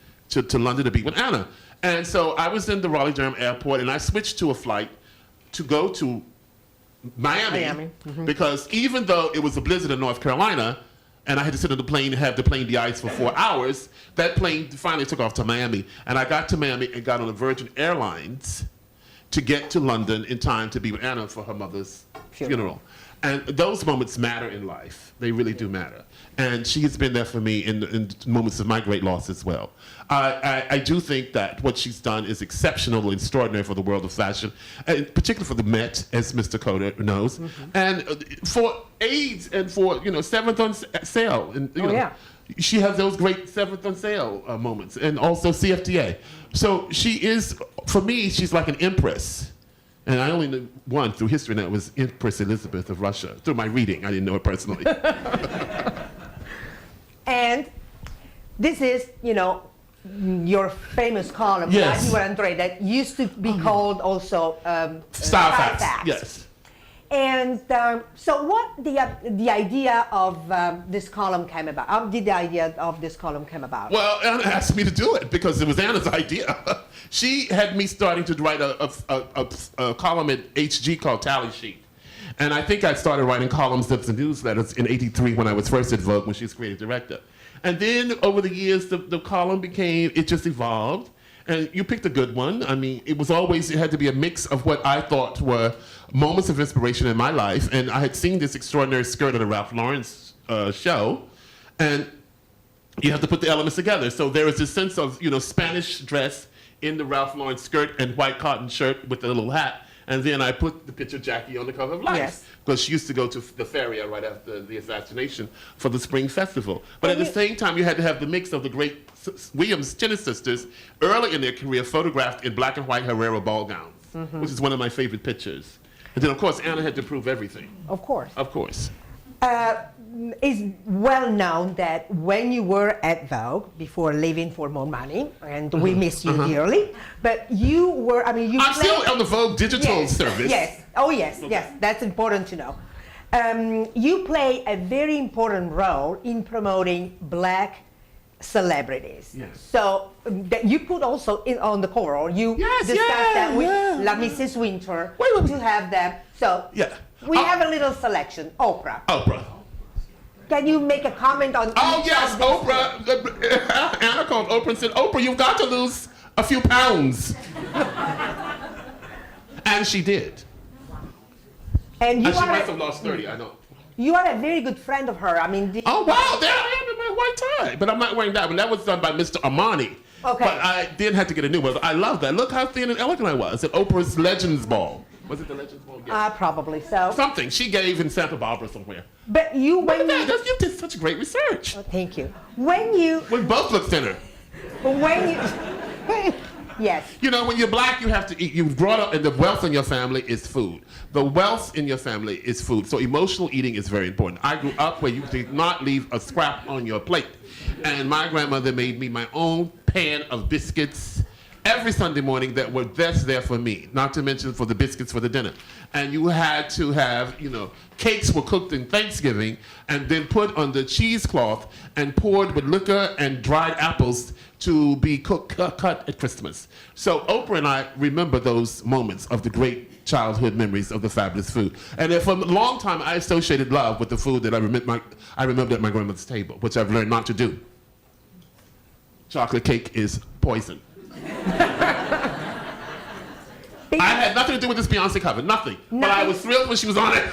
S2: London to be with Anna. And so I was in the Raleigh-Durham airport, and I switched to a flight to go to Miami. Because even though it was a blizzard in North Carolina, and I had to sit on the plane and have the plane de-iced for 4 hours, that plane finally took off to Miami. And I got to Miami and got on a Virgin Airlines to get to London in time to be with Anna for her mother's funeral. And those moments matter in life. They really do matter. And she has been there for me in moments of my great loss as well. I do think that what she's done is exceptional and extraordinary for the world of fashion, and particularly for the Met, as Mr. Coder knows, and for AIDS and for, you know, 7th on sale. And, you know, she has those great 7th on sale moments, and also CFDA. So she is, for me, she's like an empress. And I only knew one through history, and that was Empress Elizabeth of Russia. Through my reading, I didn't know her personally.
S1: And this is, you know, your famous column,
S2: yes,
S1: André, that used to be called also
S2: Style Facts. Yes.
S1: And so what the idea of this column came about? How did the idea of this column come about?
S2: Well, Anna asked me to do it because it was Anna's idea. She had me starting to write a column at HG called Tally Sheet. And I think I started writing columns of the newsletters in '83 when I was first at Vogue, when she was creative director. And then over the years, the column it just evolved. And you picked a good one. I mean, it had to be a mix of what I thought were moments of inspiration in my life. And I had seen this extraordinary skirt at a Ralph Lauren's show. And you have to put the elements together. So there is this sense of, you know, Spanish dress in the Ralph Lauren skirt and white cotton shirt with a little hat. And then I put the picture of Jackie on the cover of Life. Yes. Because she used to go to the Feria right after the assassination for the Spring Festival. But at the same time, you had to have the mix of the great Williams Cheney sisters early in their career photographed in black and white Herrera ball gowns, which is one of my favorite pictures. And then, of course, Anna had to prove everything.
S1: Of course.
S2: Of course.
S1: It's well known that when you were at Vogue, before leaving for more money, and we miss you dearly, but you were, I mean, I'm
S2: still on the Vogue digital service.
S1: Yes. Oh, yes, yes. That's important to know. You play a very important role in promoting black celebrities.
S2: Yes.
S1: So that you put also on the cover, or you discussed that with La Mrs. Wintour to have them. So we have a little selection. Oprah. Can you make a comment on?
S2: Oh yes, Oprah. Anna called Oprah and said, "Oprah, you've got to lose a few pounds," and she did.
S1: And
S2: she must have lost 30. I know.
S1: You are a very good friend of her. I mean.
S2: Oh wow, there I am in my white tie, but I'm not wearing that one. That was done by Mr. Armani.
S1: Okay.
S2: But I did have to get a new one. I love that. Look how thin and elegant I was at Oprah's Legends Ball. Was it the Legends Ball? Yeah.
S1: Probably so.
S2: Something she gave in Santa Barbara somewhere.
S1: But you,
S2: you did such great research.
S1: Oh, thank you. We
S2: both look thinner.
S1: When you, yes.
S2: You know, when you're black, you have to eat. You've brought up, and the wealth in your family is food. The wealth in your family is food. So emotional eating is very important. I grew up where you did not leave a scrap on your plate. And my grandmother made me my own pan of biscuits every Sunday morning that's there for me, not to mention for the biscuits for the dinner. And you had to have, cakes were cooked in Thanksgiving and then put on the cheesecloth and poured with liquor and dried apples to be cut at Christmas. So Oprah and I remember those moments of the great childhood memories of the fabulous food. And for a long time, I associated love with the food that I remembered at my grandmother's table, which I've learned not to do. Chocolate cake is poison. I had nothing to do with this Beyonce cover, nothing. But I was thrilled when she was on it.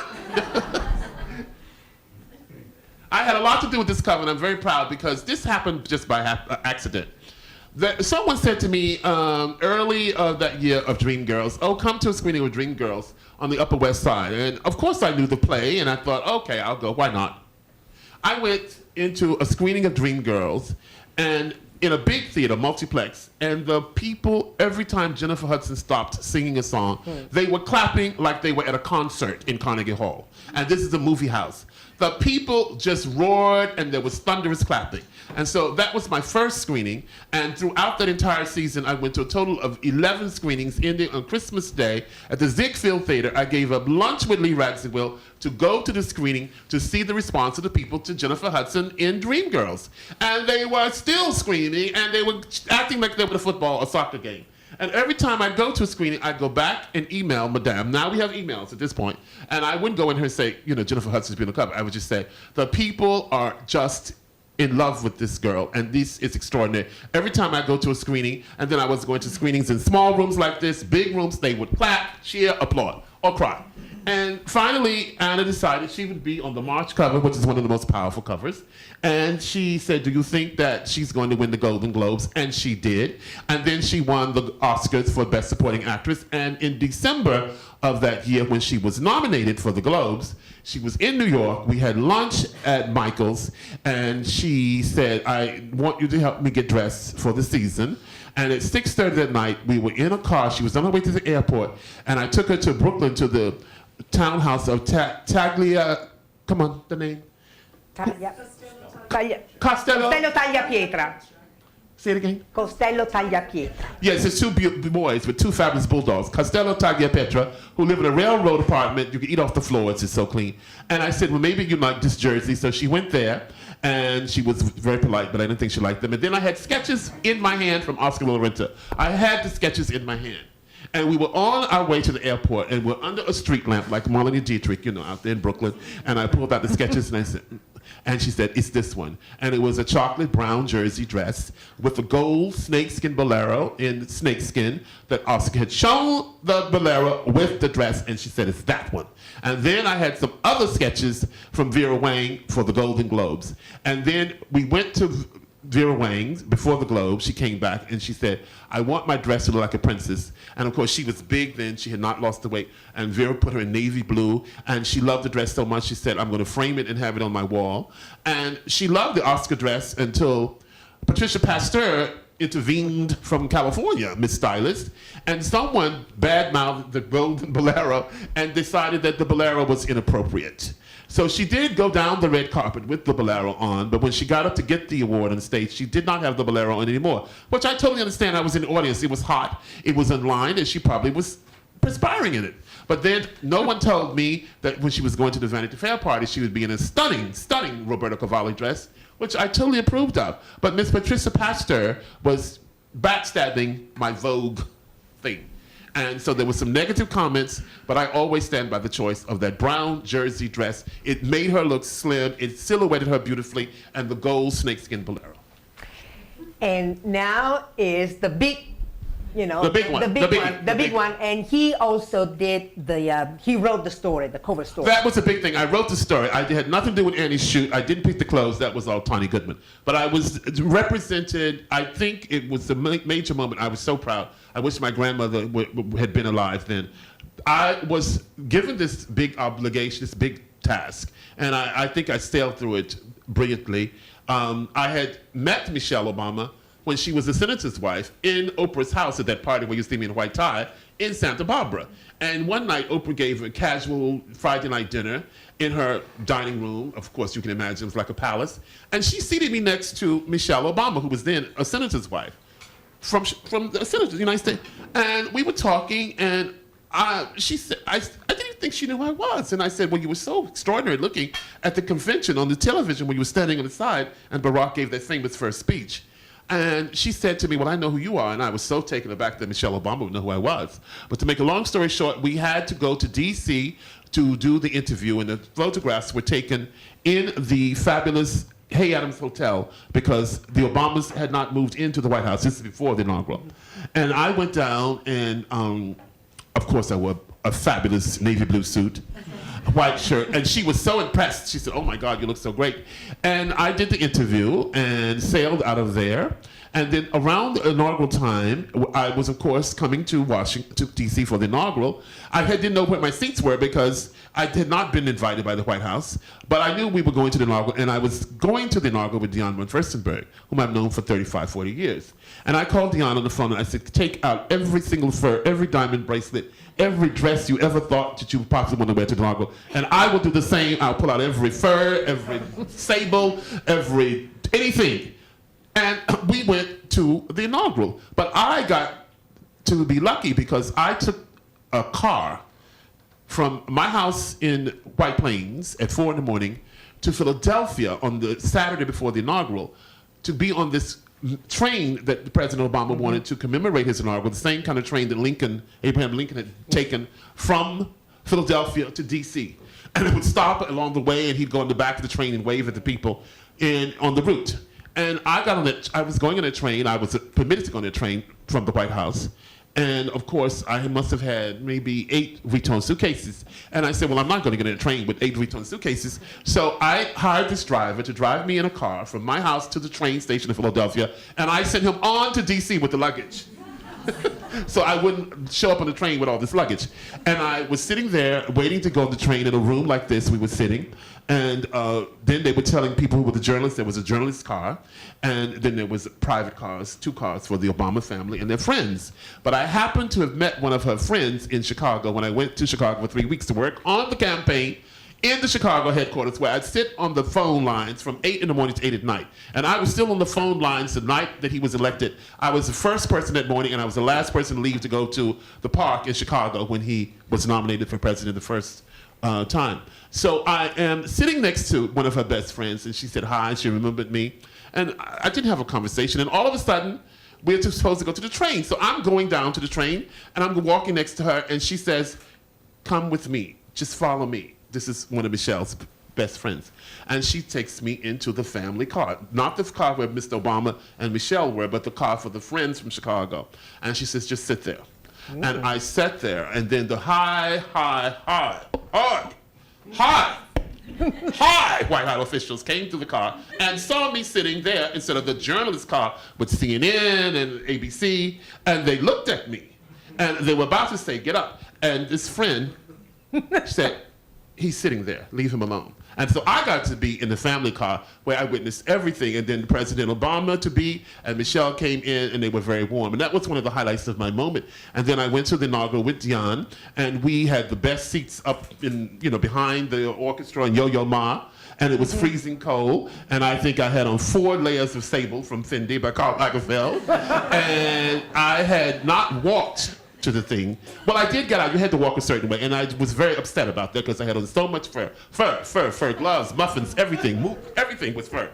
S2: I had a lot to do with this cover, and I'm very proud because this happened just by accident. Someone said to me early that year of Dreamgirls, "Oh, come to a screening of Dreamgirls on the Upper West Side." And of course I knew the play, and I thought, okay, I'll go, why not? I went into a screening of Dreamgirls, and in a big theater, multiplex, and the people, every time Jennifer Hudson stopped singing a song, they were clapping like they were at a concert in Carnegie Hall. And this is a movie house. The people just roared, and there was thunderous clapping. And so that was my first screening, and throughout that entire season, I went to a total of 11 screenings, ending on Christmas Day at the Ziegfeld Theater. I gave up lunch with Lee Radziwill to go to the screening to see the response of the people to Jennifer Hudson in Dreamgirls. And they were still screaming, and they were acting like they were at a football or soccer game. And every time I go to a screening, I go back and email Madame. Now we have emails at this point. And I wouldn't go in here and say, Jennifer Hudson's been on the cover. I would just say, the people are just in love with this girl, and this is extraordinary. Every time I go to a screening, and then I was going to screenings in small rooms like this, big rooms, they would clap, cheer, applaud, or cry. And finally, Anna decided she would be on the March cover, which is one of the most powerful covers. And she said, "Do you think that she's going to win the Golden Globes?" And she did. And then she won the Oscars for Best Supporting Actress. And in December of that year, when she was nominated for the Globes, she was in New York. We had lunch at Michael's, and she said, "I want you to help me get dressed for the season." And at 6:30 that night, we were in a car. She was on her way to the airport, and I took her to Brooklyn to the townhouse of Taglia. Come on, the name. Costello
S1: Tagliapietra.
S2: Say it again.
S1: Costello Tagliapietra.
S2: Yes, it's two boys with two fabulous bulldogs. Costello Tagliapietra, who live in a railroad apartment. You can eat off the floor. It's just so clean. And I said, well, maybe you like this jersey. So she went there, and she was very polite, but I didn't think she liked them. And then I had sketches in my hand from Oscar de la Renta. I had the sketches in my hand. And we were on our way to the airport, and we're under a street lamp like Marlene Dietrich, out there in Brooklyn. And I pulled out the sketches, and I said, and she said, "It's this one." And it was a chocolate brown jersey dress with a gold snakeskin bolero in snakeskin that Oscar had shown the bolero with the dress, and she said, "It's that one." And then I had some other sketches from Vera Wang for the Golden Globes. And then we went to Vera Wang's before the Globe. She came back and she said, "I want my dress to look like a princess." And of course she was big then, she had not lost the weight, and Vera put her in navy blue, and she loved the dress so much she said, "I'm going to frame it and have it on my wall." And she loved the Oscar dress until Patricia Pasteur intervened from California, Miss Stylist, and someone badmouthed the golden bolero and decided that the bolero was inappropriate. So she did go down the red carpet with the bolero on, but when she got up to get the award on stage, she did not have the bolero on anymore, which I totally understand. I was in the audience. It was hot. It was in line, and she probably was
S3: perspiring in it. But then no one told me that when she was going to the Vanity Fair party, she would be in a stunning, stunning Roberto Cavalli dress, which I totally approved of. But Miss Patricia Pasteur was backstabbing my Vogue thing. And so there was some negative comments, but I always stand by the choice of that brown jersey dress. It made her look slim, it silhouetted her beautifully, and the gold snakeskin bolero.
S1: And now is the big,
S3: The big one.
S1: The big one. And he also did he wrote the story, the cover story.
S3: That was a big thing. I wrote the story. I had nothing to do with Annie's shoot. I didn't pick the clothes. That was all Tawny Goodman. But I was represented. I think it was a major moment. I was so proud. I wish my grandmother had been alive then. I was given this big obligation, this big task, and I think I sailed through it brilliantly. I had met Michelle Obama when she was the senator's wife in Oprah's house at that party where you see me in a white tie in Santa Barbara. And one night, Oprah gave a casual Friday night dinner in her dining room. Of course, you can imagine it was like a palace. And she seated me next to Michelle Obama, who was then a senator's wife from the Senate of the United States. And we were talking, and she said, I didn't think she knew who I was. And I said, well, you were so extraordinary looking at the convention on the television when you were standing on the side, and Barack gave that famous first speech. And she said to me, well, I know who you are. And I was so taken aback that Michelle Obama would know who I was. But to make a long story short, we had to go to D.C. to do the interview, and the photographs were taken in the fabulous Hay Adams Hotel because the Obamas had not moved into the White House. This is before the inaugural. And I went down, and of course I wore a fabulous navy blue suit, white shirt, and she was so impressed. She said, oh my God, you look so great. And I did the interview and sailed out of there. And then around the inaugural time, I was, of course, coming to Washington, to D.C. for the inaugural. I didn't know where my seats were because I had not been invited by the White House, but I knew we were going to the inaugural, and I was going to the inaugural with Dionne von Furstenberg, whom I've known for 35, 40 years. And I called Dionne on the phone, and I said, take out every single fur, every diamond bracelet, every dress you ever thought that you possibly want to wear to the inaugural, and I will do the same. I'll pull out every fur, every sable, anything. And we went to the inaugural. But I got to be lucky because I took a car from my house in White Plains at 4 in the morning to Philadelphia on the Saturday before the inaugural to be on this train that President Obama wanted to commemorate his inaugural, the same kind of train that Abraham Lincoln had taken from Philadelphia to D.C. And it would stop along the way, and he'd go in the back of the train and wave at the people on the route. And I was going on a train. I was permitted to go on a train from the White House. And of course, I must have had maybe 8 Vuitton suitcases. And I said, well, I'm not going to get on a train with 8 Vuitton suitcases. So I hired this driver to drive me in a car from my house to the train station in Philadelphia. And I sent him on to D.C. with the luggage. So I wouldn't show up on the train with all this luggage. And I was sitting there waiting to go on the train in a room like this we were sitting. And then they were telling people who were the journalists, there was a journalist's car, and then there was private cars, 2 cars for the Obama family and their friends. But I happened to have met one of her friends in Chicago when I went to Chicago for 3 weeks to work on the campaign in the Chicago headquarters, where I'd sit on the phone lines from 8 in the morning to 8 at night. And I was still on the phone lines the night that he was elected. I was the first person that morning, and I was the last person to leave to go to the park in Chicago when he was nominated for president the first time. So I am sitting next to one of her best friends, and she said hi, she remembered me. And I didn't have a conversation, and all of a sudden, we're supposed to go to the train. So I'm going down to the train, and I'm walking next to her, and she says, come with me, just follow me. This is one of Michelle's best friends. And she takes me into the family car. Not the car where Mr. Obama and Michelle were, but the car for the friends from Chicago. And she says, just sit there. Mm. And I sat there, and then the high White House officials came to the car and saw me sitting there instead of the journalist car with CNN and ABC, and they looked at me, and they were about to say, get up. And this friend said, he's sitting there, leave him alone. And so I got to be in the family car where I witnessed everything, and then President Obama to be, and Michelle came in, and they were very warm. And that was one of the highlights of my moment. And then I went to the inaugural with Dionne, and we had the best seats up in, behind the orchestra and Yo-Yo Ma, and it was freezing cold, and I think I had on 4 layers of sable from Fendi by Karl Lagerfeld, and I had not walked to the thing. Well, I did get out. You had to walk a certain way, and I was very upset about that because I had on so much fur, gloves, muffins, everything. Everything was fur.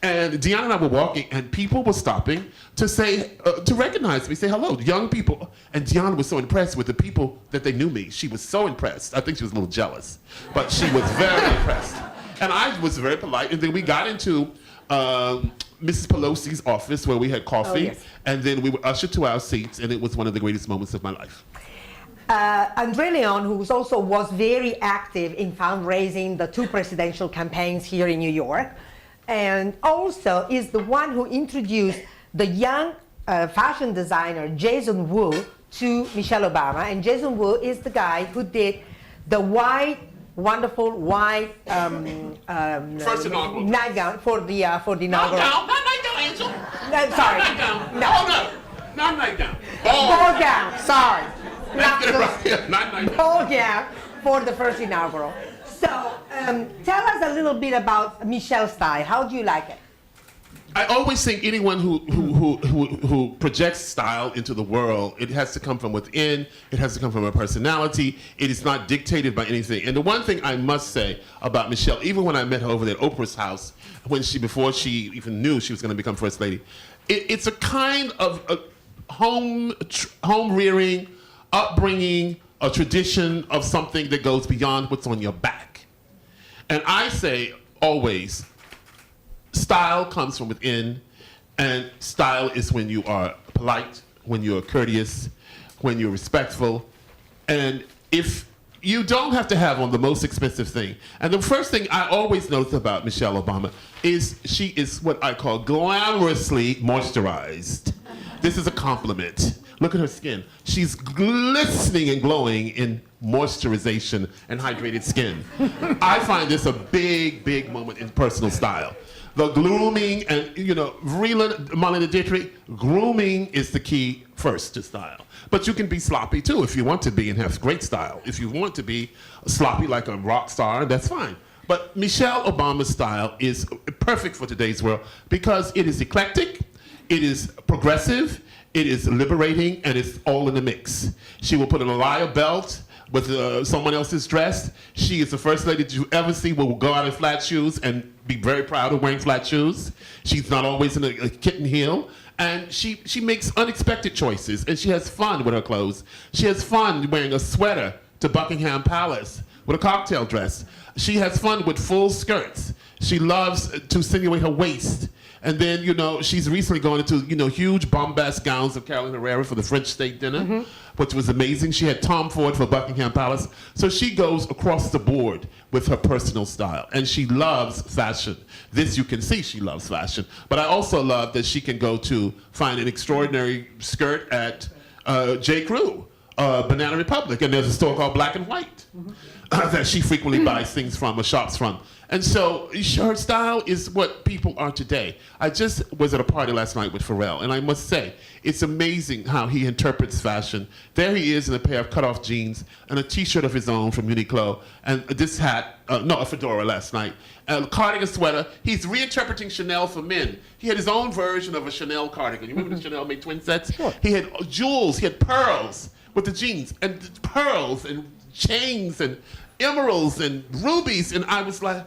S3: And Deanna and I were walking, and people were stopping to say, to recognize me, say hello, young people. And Deanna was so impressed with the people that they knew me. She was so impressed. I think she was a little jealous, but she was very impressed. And I was very polite. And then we got into Mrs. Pelosi's office where we had coffee, and then we were ushered to our seats, and it was one of the greatest moments of my life.
S1: André Leon, who was very active in fundraising the 2 presidential campaigns here in New York, and also is the one who introduced the young fashion designer Jason Wu to Michelle Obama. And Jason Wu is the guy who did the wonderful white
S3: First inaugural
S1: nightgown for the inaugural.
S3: Not nightgown, Angel.
S1: Sorry.
S3: No. Oh, no. Not nightgown.
S1: Ball gown. Sorry.
S3: Let's get it right here. Not nightgown.
S1: Ball gown for the first inaugural. So, tell us a little bit about Michelle's style. How do you like it?
S3: I always think anyone who projects style into the world, it has to come from within. It has to come from a personality. It is not dictated by anything. And the one thing I must say about Michelle, even when I met her over there at Oprah's house, before she even knew she was going to become First Lady, it's a kind of a home rearing, upbringing, a tradition of something that goes beyond what's on your back. And I say always, style comes from within, and style is when you are polite, when you're courteous, when you're respectful. And if you don't have to have on the most expensive thing. And the first thing I always notice about Michelle Obama is she is what I call glamorously moisturized. This is a compliment. Look at her skin. She's glistening and glowing in moisturization and hydrated skin. I find this a big, big moment in personal style. The grooming and, Marlene Dietrich, grooming is the key first to style. But you can be sloppy too if you want to be and have great style. If you want to be sloppy like a rock star, that's fine. But Michelle Obama's style is perfect for today's world because it is eclectic, it is progressive, it is liberating, and it's all in the mix. She will put an Alaya belt with someone else's dress. She is the first lady that you ever see will go out in flat shoes and be very proud of wearing flat shoes. She's not always in a kitten heel. And she makes unexpected choices, and she has fun with her clothes. She has fun wearing a sweater to Buckingham Palace with a cocktail dress. She has fun with full skirts. She loves to simulate her waist. And then, she's recently gone into, huge bombast gowns of Carolyn Herrera for the French state dinner, which was amazing. She had Tom Ford for Buckingham Palace. So she goes across the board with her personal style. And she loves fashion. This you can see she loves fashion. But I also love that she can go to find an extraordinary skirt at J. Crew, Banana Republic. And there's a store called Black and White that she frequently buys things from or shops from. And so her style is what people are today. I just was at a party last night with Pharrell, and I must say, it's amazing how he interprets fashion. There he is in a pair of cut-off jeans and a T-shirt of his own from Uniqlo, and this hat, a fedora last night, a cardigan sweater. He's reinterpreting Chanel for men. He had his own version of a Chanel cardigan. You remember the Chanel made twin sets? Sure. He had jewels, he had pearls with the jeans, and pearls and chains and emeralds and rubies, and I was like,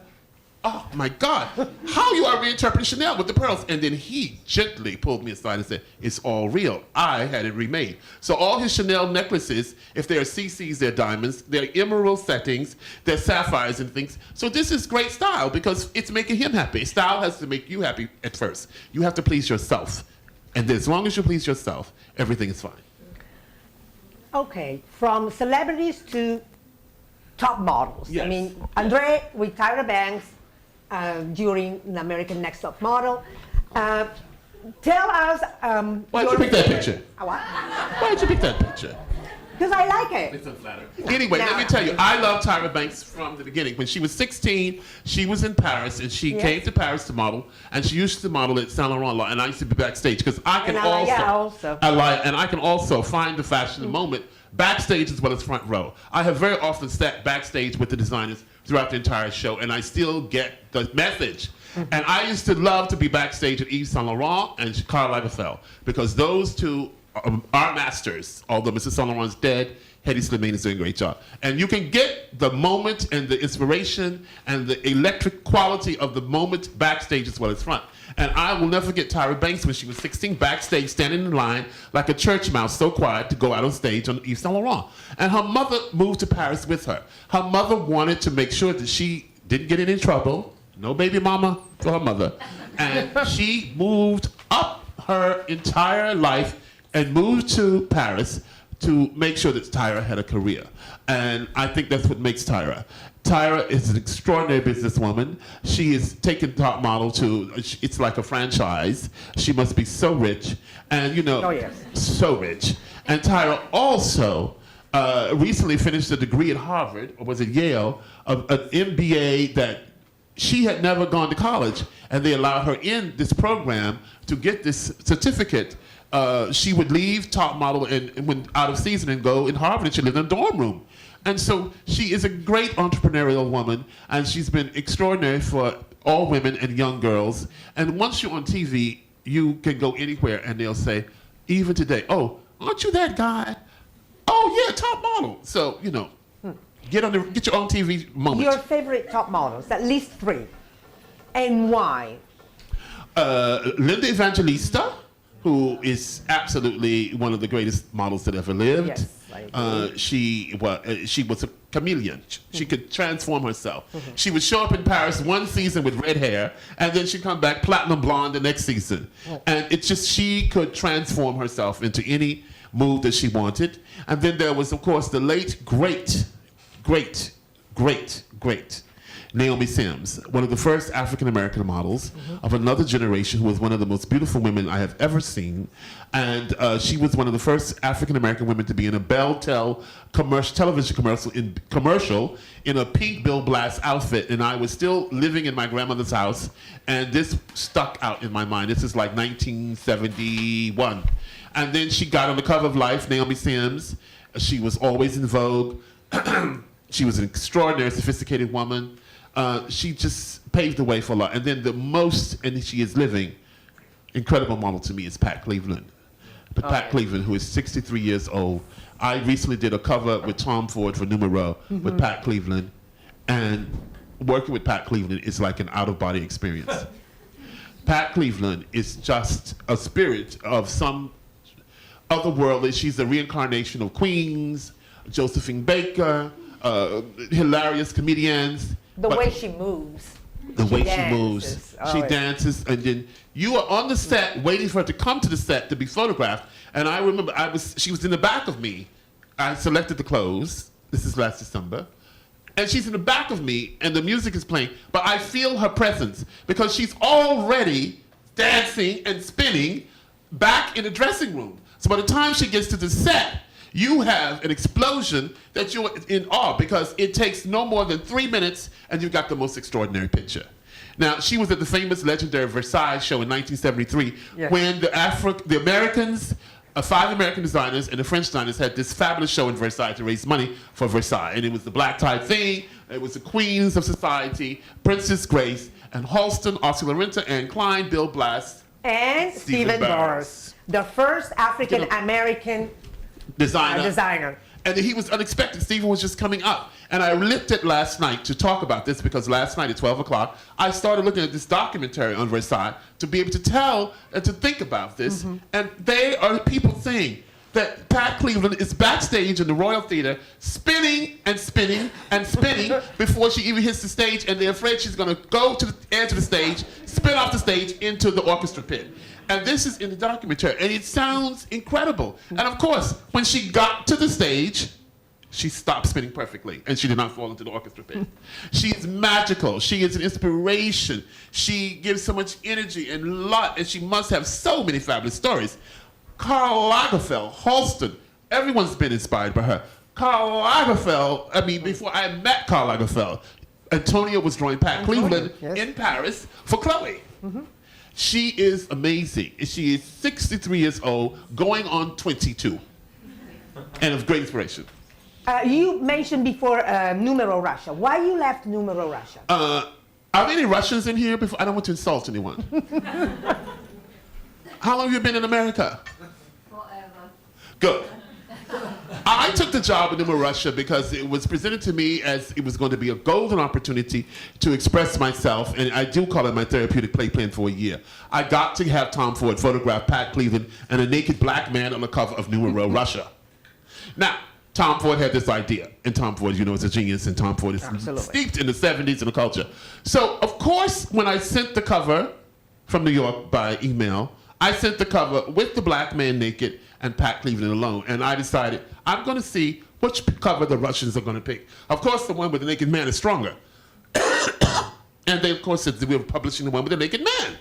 S3: oh my God, how you are reinterpreting Chanel with the pearls? And then he gently pulled me aside and said, it's all real. I had it remade. So all his Chanel necklaces, if they're CCs, they're diamonds, they're emerald settings, they're sapphires and things. So this is great style because it's making him happy. Style has to make you happy at first. You have to please yourself. And as long as you please yourself, everything is fine.
S1: Okay, from celebrities to top models.
S3: Yes.
S1: I mean, André with Tyra Banks, during the American Next Top Model. Tell us...
S3: Why did you pick that picture?
S1: What?
S3: Why did you pick that picture?
S1: Because I like it.
S3: It's unflattering. Anyway, let me tell you, I love Tyra Banks from the beginning. When she was 16, she was in Paris, and she came to Paris to model, and she used to model at Saint Laurent, and I used to be backstage, because I can I can also find the fashion moment backstage as well as front row. I have very often sat backstage with the designers throughout the entire show, and I still get the message. And I used to love to be backstage at Yves Saint Laurent and Karl Lagerfeld, because those two our masters. Although Mr. Saint Laurent's dead, Hedy Slimane is doing a great job. And you can get the moment and the inspiration and the electric quality of the moment backstage as well as front. And I will never forget Tyra Banks when she was 16, backstage, standing in line like a church mouse, so quiet to go out on stage on Yves Saint Laurent. And her mother moved to Paris with her. Her mother wanted to make sure that she didn't get in any trouble. No baby mama for her mother. And she moved up her entire life and moved to Paris to make sure that Tyra had a career. And I think that's what makes Tyra. Tyra is an extraordinary businesswoman. She is taking Top Model to, it's like a franchise. She must be so rich. And
S1: Oh, yes.
S3: so rich. And Tyra also recently finished a degree at Harvard, or was it Yale, an MBA that she had never gone to college, and they allowed her in this program to get this certificate. She would leave Top Model and when out of season and go in Harvard, and she lived in a dorm room. And so she is a great entrepreneurial woman, and she's been extraordinary for all women and young girls. And once you're on TV, you can go anywhere, and they'll say, even today, oh, aren't you that guy? Oh, yeah, Top Model. So, you know, get your own TV moment.
S1: Your favorite top models, at least 3. And why?
S3: Linda Evangelista, who is absolutely one of the greatest models that ever lived.
S1: Yes, I agree.
S3: She was a chameleon. She could transform herself. She would show up in Paris one season with red hair, and then she'd come back platinum blonde the next season. And it's just, she could transform herself into any mood that she wanted. And then there was, of course, the late, great Naomi Sims, one of the first African-American models of another generation, who was one of the most beautiful women I have ever seen. And she was one of the first African-American women to be in a Bell-Tel television commercial in a pink Bill Blass outfit. And I was still living in my grandmother's house, and this stuck out in my mind. This is like 1971. And then she got on the cover of Life, Naomi Sims. She was always in Vogue. She was an extraordinary, sophisticated woman. She just paved the way for a lot. And then the most, and she is living, incredible model to me is Pat Cleveland. But Pat Cleveland, who is 63 years old. I recently did a cover with Tom Ford for Numero with Pat Cleveland. And working with Pat Cleveland is like an out-of-body experience. Pat Cleveland is just a spirit of some otherworldly. She's a reincarnation of Queens, Josephine Baker, hilarious comedians.
S1: The way she moves.
S3: The way she moves. She dances, and then you are on the set waiting for her to come to the set to be photographed. And I remember she was in the back of me. I selected the clothes. This is last December. And she's in the back of me, and the music is playing, but I feel her presence because she's already dancing and spinning back in the dressing room. So by the time she gets to the set, you have an explosion that you're in awe, because it takes no more than 3 minutes and you've got the most extraordinary picture. Now, she was at the famous legendary Versailles show in 1973 when the Americans, 5 American designers and the French designers had this fabulous show in Versailles to raise money for Versailles. And it was the black tie thing, it was the queens of society, Princess Grace, and Halston, Oscar Lorenta, Anne Klein, Bill Blass,
S1: and Stephen Burrs, the first African-American designer.
S3: And he was unexpected. Stephen was just coming up. And I looked at last night to talk about this, because last night at 12 o'clock, I started looking at this documentary on Versailles to be able to tell and to think about this. And they are people saying that Pat Cleveland is backstage in the Royal Theater spinning and spinning and spinning before she even hits the stage, and they're afraid she's going to go to the edge of the stage, spin off the stage into the orchestra pit. And this is in the documentary, and it sounds incredible. And of course, when she got to the stage, she stopped spinning perfectly, and she did not fall into the orchestra pit. She is magical. She is an inspiration. She gives so much energy and light, and she must have so many fabulous stories. Karl Lagerfeld, Halston, everyone's been inspired by her. Karl Lagerfeld, I mean, before I met Karl Lagerfeld, Antonio was drawing Pat Cleveland in Paris for Chloe. She is amazing. She is 63 years old, going on 22, and of great inspiration.
S1: You mentioned before Numero Russia. Why you left Numero Russia?
S3: Are there any Russians in here? Before I don't want to insult anyone. How long have you been in America?
S4: Forever.
S3: Good. I took the job in Russia because it was presented to me as it was going to be a golden opportunity to express myself, and I do call it my therapeutic play plan for a year. I got to have Tom Ford photograph Pat Cleveland and a naked black man on the cover of Numero Russia. Now, Tom Ford had this idea, and Tom Ford, you know, is a genius, and Tom Ford is steeped in the 70s and the culture. So, of course, when I sent the cover from New York by email, I sent the cover with the black man naked and Pat Cleveland alone, and I decided I'm going to see which cover the Russians are going to pick. Of course, the one with the naked man is stronger. And they, of course, said that we were publishing the one with the naked man.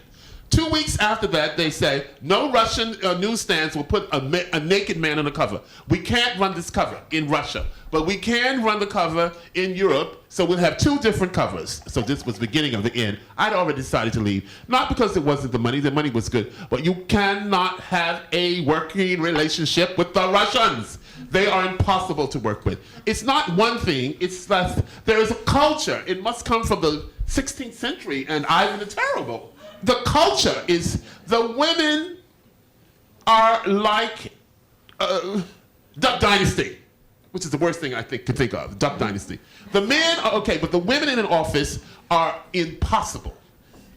S3: 2 weeks after that, they say, no Russian newsstands will put a naked man on the cover. We can't run this cover in Russia, but we can run the cover in Europe, so we'll have 2 different covers. So this was the beginning of the end. I'd already decided to leave, not because it wasn't the money was good, but you cannot have a working relationship with the Russians. They are impossible to work with. It's not one thing, it's that there is a culture. It must come from the 16th century and Ivan the Terrible. The culture is the women are like Duck Dynasty, which is the worst thing I could think of, Duck Dynasty. The men are okay, but the women in an office are impossible.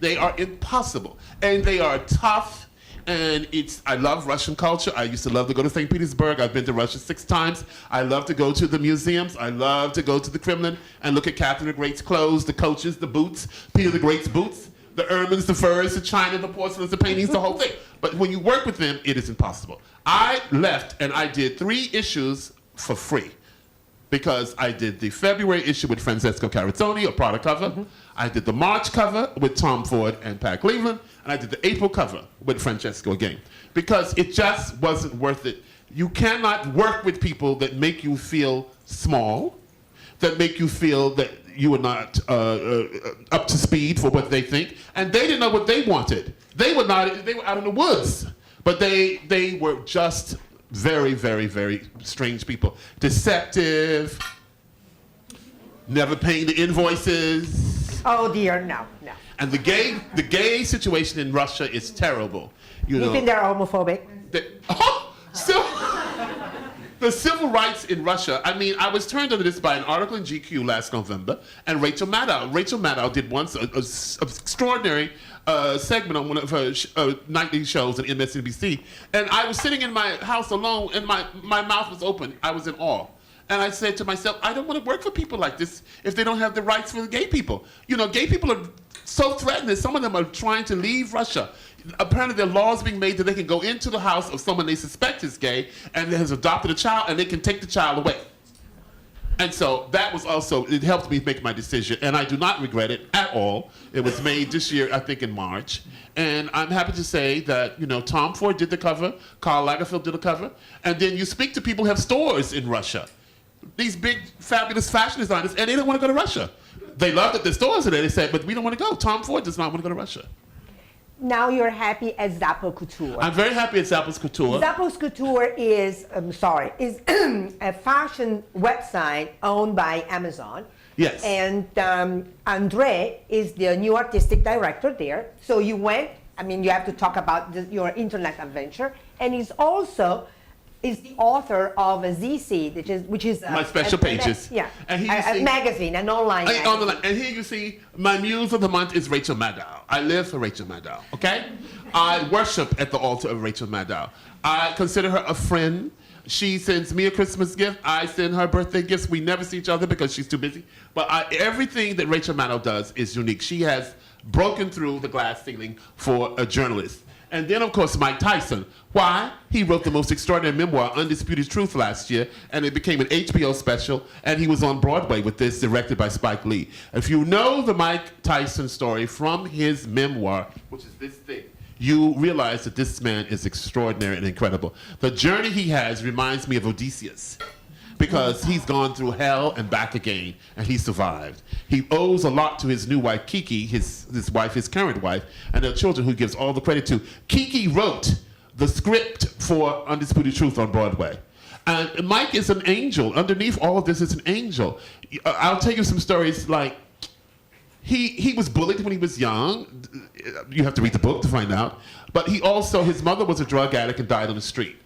S3: They are impossible. And they are tough, and I love Russian culture. I used to love to go to St. Petersburg. I've been to Russia 6 times. I love to go to the museums. I love to go to the Kremlin and look at Catherine the Great's clothes, the coaches, the boots, Peter the Great's boots. The ermines, the furs, the china, the porcelains, the paintings, the whole thing. But when you work with them, it is impossible. I left and I did 3 issues for free because I did the February issue with Francesco Carazzoni, a Prada cover. I did the March cover with Tom Ford and Pat Cleveland, and I did the April cover with Francesco again because it just wasn't worth it. You cannot work with people that make you feel small, that make you feel that you were not up to speed for what they think, and they didn't know what they wanted. They were out in the woods, but they were just very, very, very strange people. Deceptive, never paying the invoices.
S1: Oh dear, no.
S3: And the gay situation in Russia is terrible. You
S1: think they're homophobic?
S3: The civil rights in Russia, I mean, I was turned on to this by an article in GQ last November, and Rachel Maddow. Rachel Maddow did once an extraordinary segment on one of her nightly shows on MSNBC, and I was sitting in my house alone, and my mouth was open. I was in awe. And I said to myself, I don't want to work for people like this if they don't have the rights for the gay people. You know, gay people are so threatened that some of them are trying to leave Russia. Apparently there are laws being made that they can go into the house of someone they suspect is gay and has adopted a child, and they can take the child away. And so that was also, it helped me make my decision, and I do not regret it at all. It was made this year, I think in March. And I'm happy to say that, you know, Tom Ford did the cover, Karl Lagerfeld did the cover, and then you speak to people who have stores in Russia. These big, fabulous fashion designers, and they don't want to go to Russia. They love that the stores are there, they say, but we don't want to go. Tom Ford does not want to go to Russia.
S1: Now you're happy at Zappos Couture.
S3: I'm very happy at Zappos Couture.
S1: Zappos Couture is a fashion website owned by Amazon.
S3: Yes.
S1: And André is the new artistic director there. So you went, I mean, you have to talk about your internet adventure. And he's also the author of a ZC, which is
S3: my special pages.
S1: Yeah,
S3: and
S1: a magazine, an online magazine.
S3: And here you see, my muse of the month is Rachel Maddow. I live for Rachel Maddow, okay? I worship at the altar of Rachel Maddow. I consider her a friend. She sends me a Christmas gift. I send her birthday gifts. We never see each other because she's too busy. But everything that Rachel Maddow does is unique. She has broken through the glass ceiling for a journalist. And then, of course, Mike Tyson. Why? He wrote the most extraordinary memoir, Undisputed Truth, last year, and it became an HBO special, and he was on Broadway with this, directed by Spike Lee. If you know the Mike Tyson story from his memoir, which is this thing, you realize that this man is extraordinary and incredible. The journey he has reminds me of Odysseus, because he's gone through hell and back again, and he survived. He owes a lot to his new wife, Kiki, his wife, his current wife, and their children, who he gives all the credit to. Kiki wrote the script for Undisputed Truth on Broadway. And Mike is an angel. Underneath all of this is an angel. I'll tell you some stories like, he was bullied when he was young. You have to read the book to find out. But he also, his mother was a drug addict and died on the street.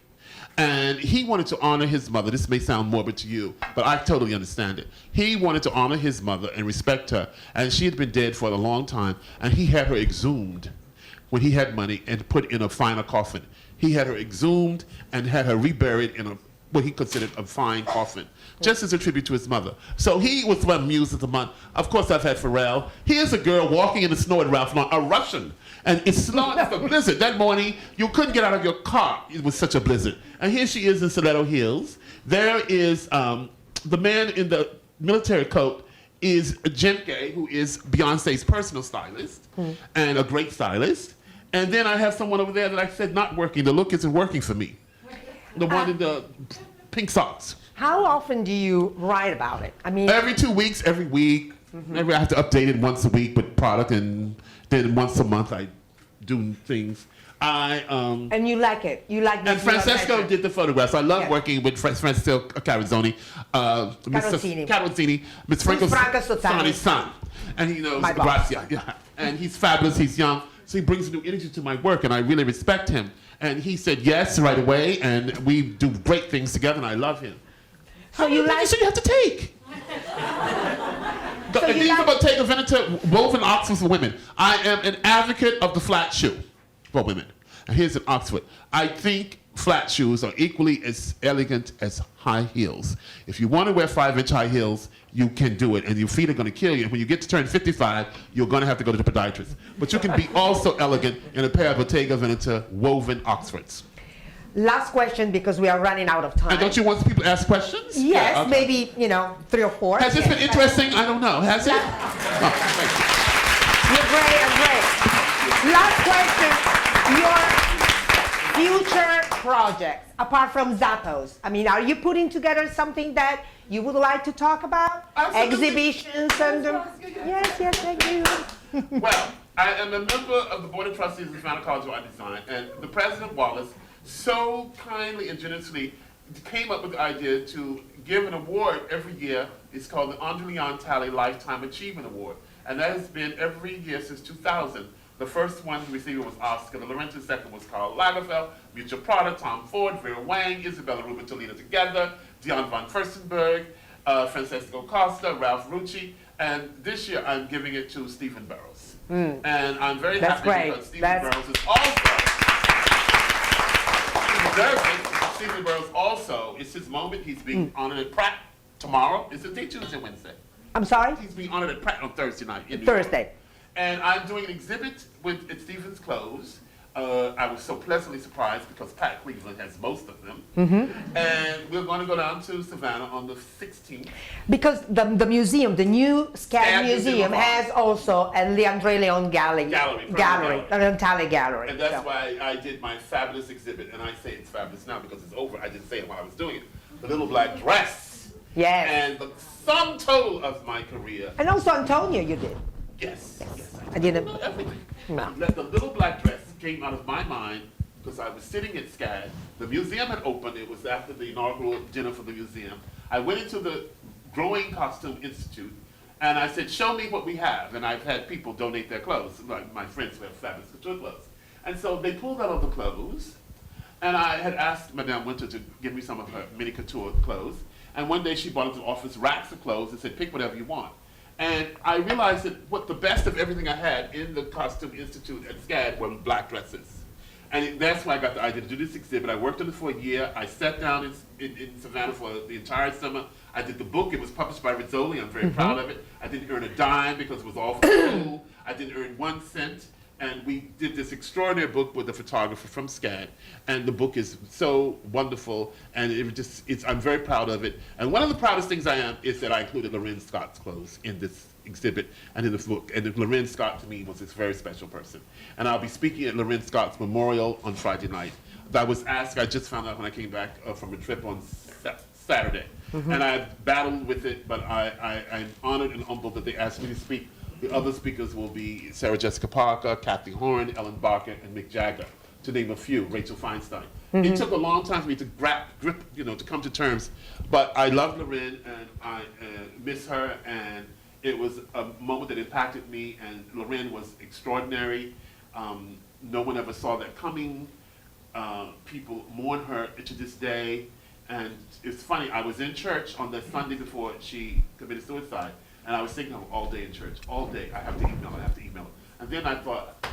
S3: And he wanted to honor his mother. This may sound morbid to you, but I totally understand it. He wanted to honor his mother and respect her. And she had been dead for a long time. And he had her exhumed when he had money and put in a finer coffin. He had her exhumed and had her reburied in what he considered a fine coffin, just as a tribute to his mother. So he was my muse of the month. Of course, I've had Pharrell. Here's a girl walking in the snow at Ralph Lauren, a Russian. And it's snowing, it's a blizzard. That morning, you couldn't get out of your car. It was such a blizzard. And here she is in Stiletto Hills. There is the man in the military coat is Jim Gay, who is Beyonce's personal stylist and a great stylist. And then I have someone over there that I said not working. The look isn't working for me. The one in the pink socks.
S1: How often do you write about it? I mean,
S3: every 2 weeks, every week. Maybe I have to update it once a week with product, and then once a month I do things.
S1: And you like it. You like.
S3: And Francesco did the photographs. I love working with Francesco Carrazzoni, Carrazzini, Miss Franco Sottani's son, and he knows Grazia. Yeah, and he's fabulous. He's young, so he brings a new energy to my work, and I really respect him. And he said yes right away, and we do great things together, and I love him.
S1: So you like?
S3: So you have to take. These are Bottega Veneta woven Oxford for women. I am an advocate of the flat shoe for women. And here's an Oxford. I think flat shoes are equally as elegant as high heels. If you want to wear 5-inch high heels, you can do it, and your feet are going to kill you. And when you get to turn 55, you're going to have to go to the podiatrist. But you can be also elegant in a pair of Bottega Veneta woven Oxfords.
S1: Last question, because we are running out of time.
S3: And don't you want people to ask questions?
S1: Yes,
S3: yeah, okay.
S1: Maybe 3 or 4.
S3: Has this been interesting? I don't know. Has it? Oh, thank
S1: you. You're great. Last question. Your future projects, apart from Zappos. I mean, are you putting together something that you would like to talk about?
S3: Absolutely.
S1: Exhibitions and... Yes, thank you.
S3: Well, I am a member of the Board of Trustees of the Savannah College of Art and Design, and the President Wallace so kindly and generously came up with the idea to give an award every year. It's called the André Leon Talley Lifetime Achievement Award, and that has been every year since 2000. The first one to receive it was Oscar. The Lorenzo second was Karl Lagerfeld, Mutual Prada, Tom Ford, Vera Wang, Isabella Rubin Toledo Together, Dion von Furstenberg, Francesco Costa, Ralph Rucci, and this year I'm giving it to Stephen Burrows. And I'm very happy because Stephen Burrows is also Stephen Burrows also, it's his moment. He's being honored at Pratt tomorrow. Is it Tuesday, Wednesday?
S1: I'm sorry?
S3: He's being honored at Pratt on Thursday night.
S1: Thursday.
S3: And I'm doing an exhibit with Stephen's clothes. I was so pleasantly surprised because Pat Cleveland has most of them. And we're going to go down to Savannah on the 16th.
S1: Because the museum, the new SCAD museum, has also a André Leon Talley gallery.
S3: And that's why I did my fabulous exhibit. And I say it's fabulous now because it's over. I didn't say it while I was doing it. The little black dress.
S1: Yes.
S3: And the sum total of my career.
S1: And also Antonio, you did.
S3: Yes.
S1: I didn't.
S3: Everything.
S1: No.
S3: The little black dress came out of my mind because I was sitting at SCAD. The museum had opened. It was after the inaugural dinner for the museum. I went into the Growing Costume Institute, and I said, show me what we have. And I've had people donate their clothes, like my friends who have fabulous couture clothes. And so they pulled out all the clothes, and I had asked Madame Wintour to give me some of her mini couture clothes. And one day she brought into the office racks of clothes and said, pick whatever you want. And I realized that what the best of everything I had in the Costume Institute at SCAD were black dresses. And that's why I got the idea to do this exhibit. I worked on it for a year. I sat down in Savannah for the entire summer. I did the book. It was published by Rizzoli. I'm very proud of it. I didn't earn a dime because it was all for school. I didn't earn 1 cent. And we did this extraordinary book with a photographer from SCAD. And the book is so wonderful. And I'm very proud of it. And one of the proudest things I am is that I included Loren Scott's clothes in this exhibit and in the book. And Loren Scott, to me, was this very special person. And I'll be speaking at Loren Scott's memorial on Friday night. I was asked, I just found out when I came back from a trip on Saturday. And I battled with it, but I'm honored and humbled that they asked me to speak. The other speakers will be Sarah Jessica Parker, Kathy Horn, Ellen Barker, and Mick Jagger, to name a few, Rachel Feinstein. It took a long time for me to grip, to come to terms, but I love Loren, and I miss her, and it was a moment that impacted me, and Loren was extraordinary. No one ever saw that coming. People mourn her to this day. And it's funny, I was in church on the Sunday before she committed suicide, and I was thinking of her all day in church, all day. I have to email her, And then I thought,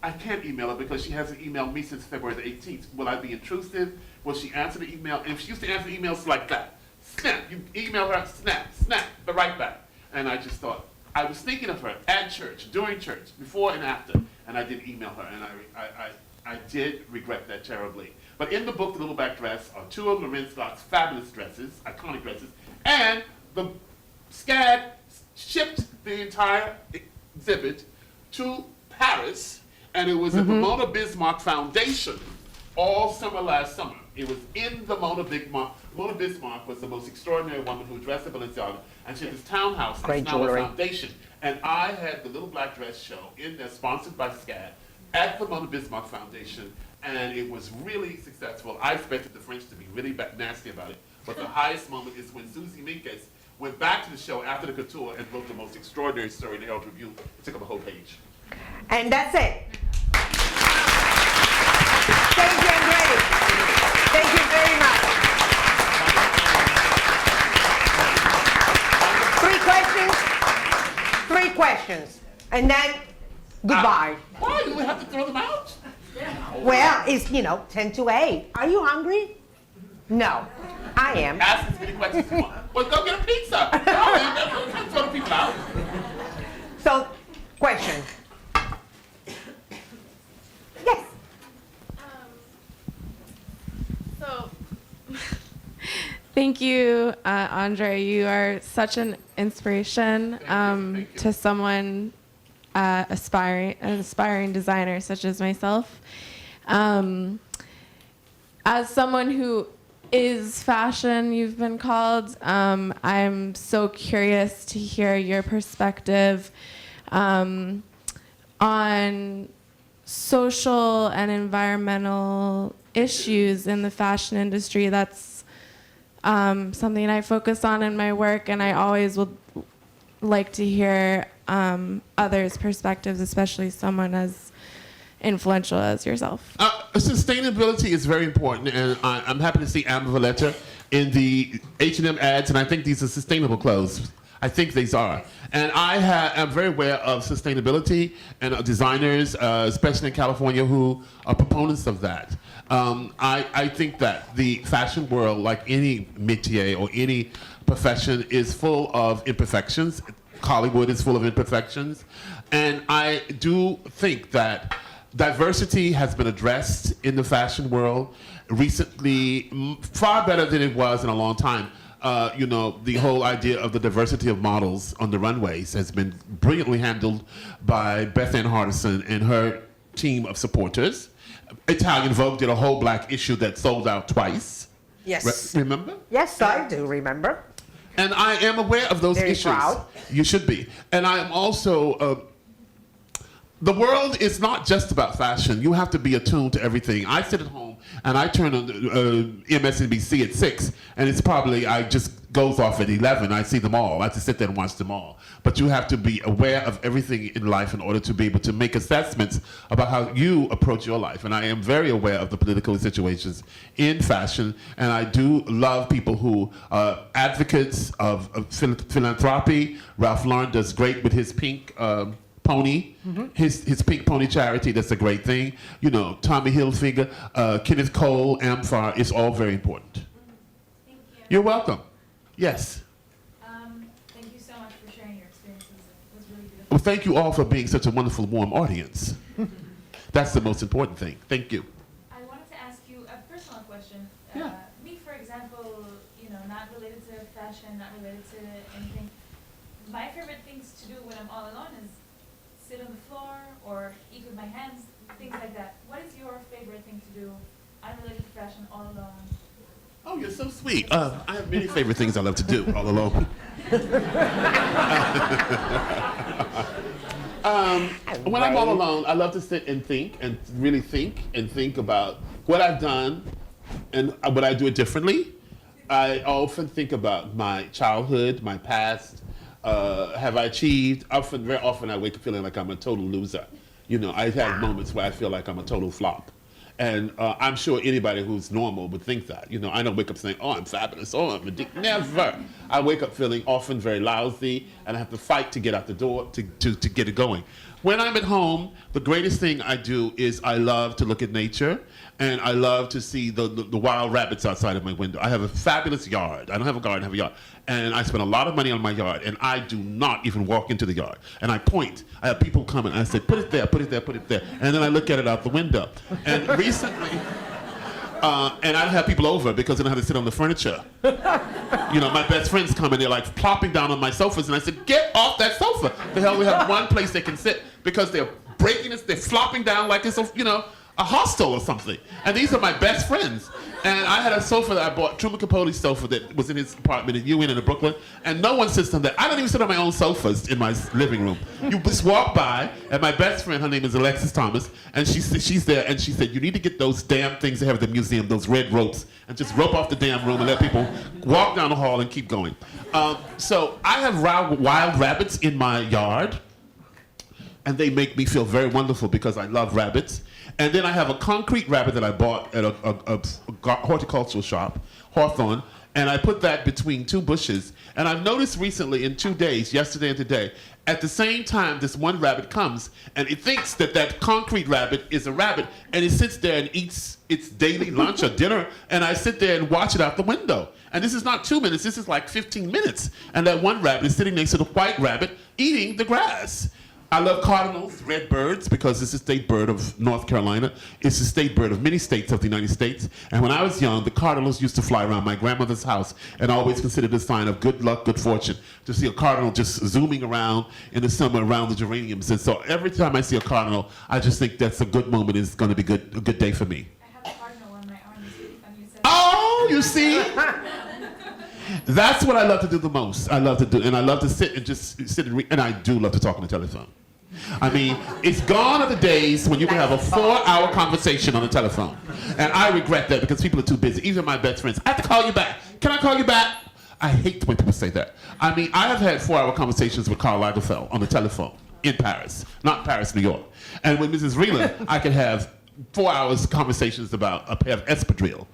S3: I can't email her because she hasn't emailed me since February the 18th. Will I be intrusive? Will she answer the email? And she used to answer emails like that. Snap, you email her, snap, but right back. And I just thought, I was thinking of her at church, during church, before and after, and I did email her, and I did regret that terribly. But in the book, The Little Black Dress, are two of Loren Scott's fabulous dresses, iconic dresses, and the SCAD shipped the entire exhibit to Paris, and it was at the Mona Bismarck Foundation all summer last summer. It was in the Mona Bismarck. Mona Bismarck was the most extraordinary woman who dressed in Balenciaga, and she had this townhouse that's now a foundation. And I had the Little Black Dress show in there, sponsored by SCAD, at the Mona Bismarck Foundation, and it was really successful. I expected the French to be really nasty about it, but the highest moment is when Susie Minkes went back to the show after the couture and wrote the most extraordinary story in the Herald Review. It took up a whole page.
S1: And that's it. Thank you, André. Thank you very much. 3 questions, and then goodbye.
S3: Why do we have to throw them out?
S1: Well, it's 10 to 8. Are you hungry? No, I am.
S3: Ask as many questions as you want. Well, go get a pizza. No, can't throw the people out.
S1: So, question. Yes.
S4: So, thank you, Andre. You are such an inspiration
S3: Thank you.
S4: to someone an aspiring designer such as myself. As someone who is fashion, you've been called, I'm so curious to hear your perspective on social and environmental issues in the fashion industry. That's something I focus on in my work, and I always would like to hear others' perspectives, especially someone as influential as yourself.
S3: Sustainability is very important, and I'm happy to see Amber Valletta in the H&M ads, and I think these are sustainable clothes. I think these are. And I'm very aware of sustainability and designers, especially in California, who are proponents of that. I think that the fashion world, like any métier or any profession, is full of imperfections. Hollywood is full of imperfections. And I do think that diversity has been addressed in the fashion world recently, far better than it was in a long time. The whole idea of the diversity of models on the runways has been brilliantly handled by Beth Ann Hardison and her team of supporters. Italian Vogue did a whole black issue that sold out twice.
S1: Yes.
S3: Remember?
S1: Yes, I do remember.
S3: And I am aware of those
S1: Very
S3: issues.
S1: proud.
S3: You should be. And I am also, the world is not just about fashion. You have to be attuned to everything. I sit at home and I turn on MSNBC at 6, and it's probably, I just goes off at 11. I see them all. I have to sit there and watch them all. But you have to be aware of everything in life in order to be able to make assessments about how you approach your life. And I am very aware of the political situations in fashion, and I do love people who are advocates of philanthropy. Ralph Lauren does great with his pink pony, his pink pony charity. That's a great thing. Tommy Hilfiger, Kenneth Cole, Amphar, is all very important.
S5: Thank you.
S3: You're welcome. Yes.
S5: Thank you so much for sharing your experiences. It was really beautiful.
S3: Well, thank you all for being such a wonderful, warm audience. That's the most important thing. Thank you.
S5: I wanted to ask you a personal question.
S3: Yeah.
S5: Me, for example, not related to fashion, not related to anything. My favorite things to do when I'm all alone is sit on the floor or eat with my hands, things like that. What is your favorite thing to do unrelated to fashion, all alone?
S3: Oh, you're so sweet. I have many favorite things I love to do all alone. When I'm all alone, I love to sit and think and really think about what I've done and would I do it differently. I often think about my childhood, my past. Have I achieved? Very often I wake up feeling like I'm a total loser. I've had moments where I feel like I'm a total flop. And I'm sure anybody who's normal would think that. You know, I don't wake up saying, oh, I'm fabulous, oh, I'm ridiculous. Never. I wake up feeling often very lousy, and I have to fight to get out the door to get it going. When I'm at home, the greatest thing I do is I love to look at nature, and I love to see the wild rabbits outside of my window. I have a fabulous yard. I don't have a garden, I have a yard. And I spend a lot of money on my yard, and I do not even walk into the yard. And I point. I have people coming, and I say, put it there, put it there, put it there. And then I look at it out the window. And recently, and I have people over because I don't have to sit on the furniture. You know, my best friends come and they're like plopping down on my sofas, and I said, get off that sofa. The hell, we have one place they can sit because they're breaking it, they're flopping down like it's, you know, a hostel or something. And these are my best friends. And I had a sofa that I bought, Truman Capote's sofa that was in his apartment in UN in Brooklyn, and no one sits on that. I don't even sit on my own sofas in my living room. You just walk by, and my best friend, her name is Alexis Thomas, and she's there, and she said, you need to get those damn things they have at the museum, those red ropes, and just rope off the damn room and let people walk down the hall and keep going. So I have wild rabbits in my yard, and they make me feel very wonderful because I love rabbits. And then I have a concrete rabbit that I bought at a horticultural shop, Hawthorne, and I put that between two bushes. And I've noticed recently in 2 days, yesterday and today, at the same time this one rabbit comes, and it thinks that that concrete rabbit is a rabbit, and it sits there and eats its daily lunch or dinner, and I sit there and watch it out the window. And this is not 2 minutes, this is like 15 minutes. And that one rabbit is sitting next to the white rabbit eating the grass. I love cardinals, red birds, because it's a state bird of North Carolina. It's a state bird of many states of the United States. And when I was young, the cardinals used to fly around my grandmother's house, and I always considered a sign of good luck, good fortune, to see a cardinal just zooming around in the summer around the geraniums. And so every time I see a cardinal, I just think that's a good moment. It's going to be a good day for me.
S5: I have a cardinal on my arm. It's really funny you said
S3: Oh, you see? That's what I love to do the most. I love to do, and I love to sit and just sit and read, and I do love to talk on the telephone. I mean, it's gone are the days when you can have a 4-hour conversation on the telephone. And I regret that because people are too busy. Even my best friends, I have to call you back. Can I call you back? I hate when people say that. I mean, I have had 4-hour conversations with Karl Lagerfeld on the telephone in Paris, not Paris, New York. And with Mrs. Vreeland, I could have 4 hours conversations about a pair of espadrille.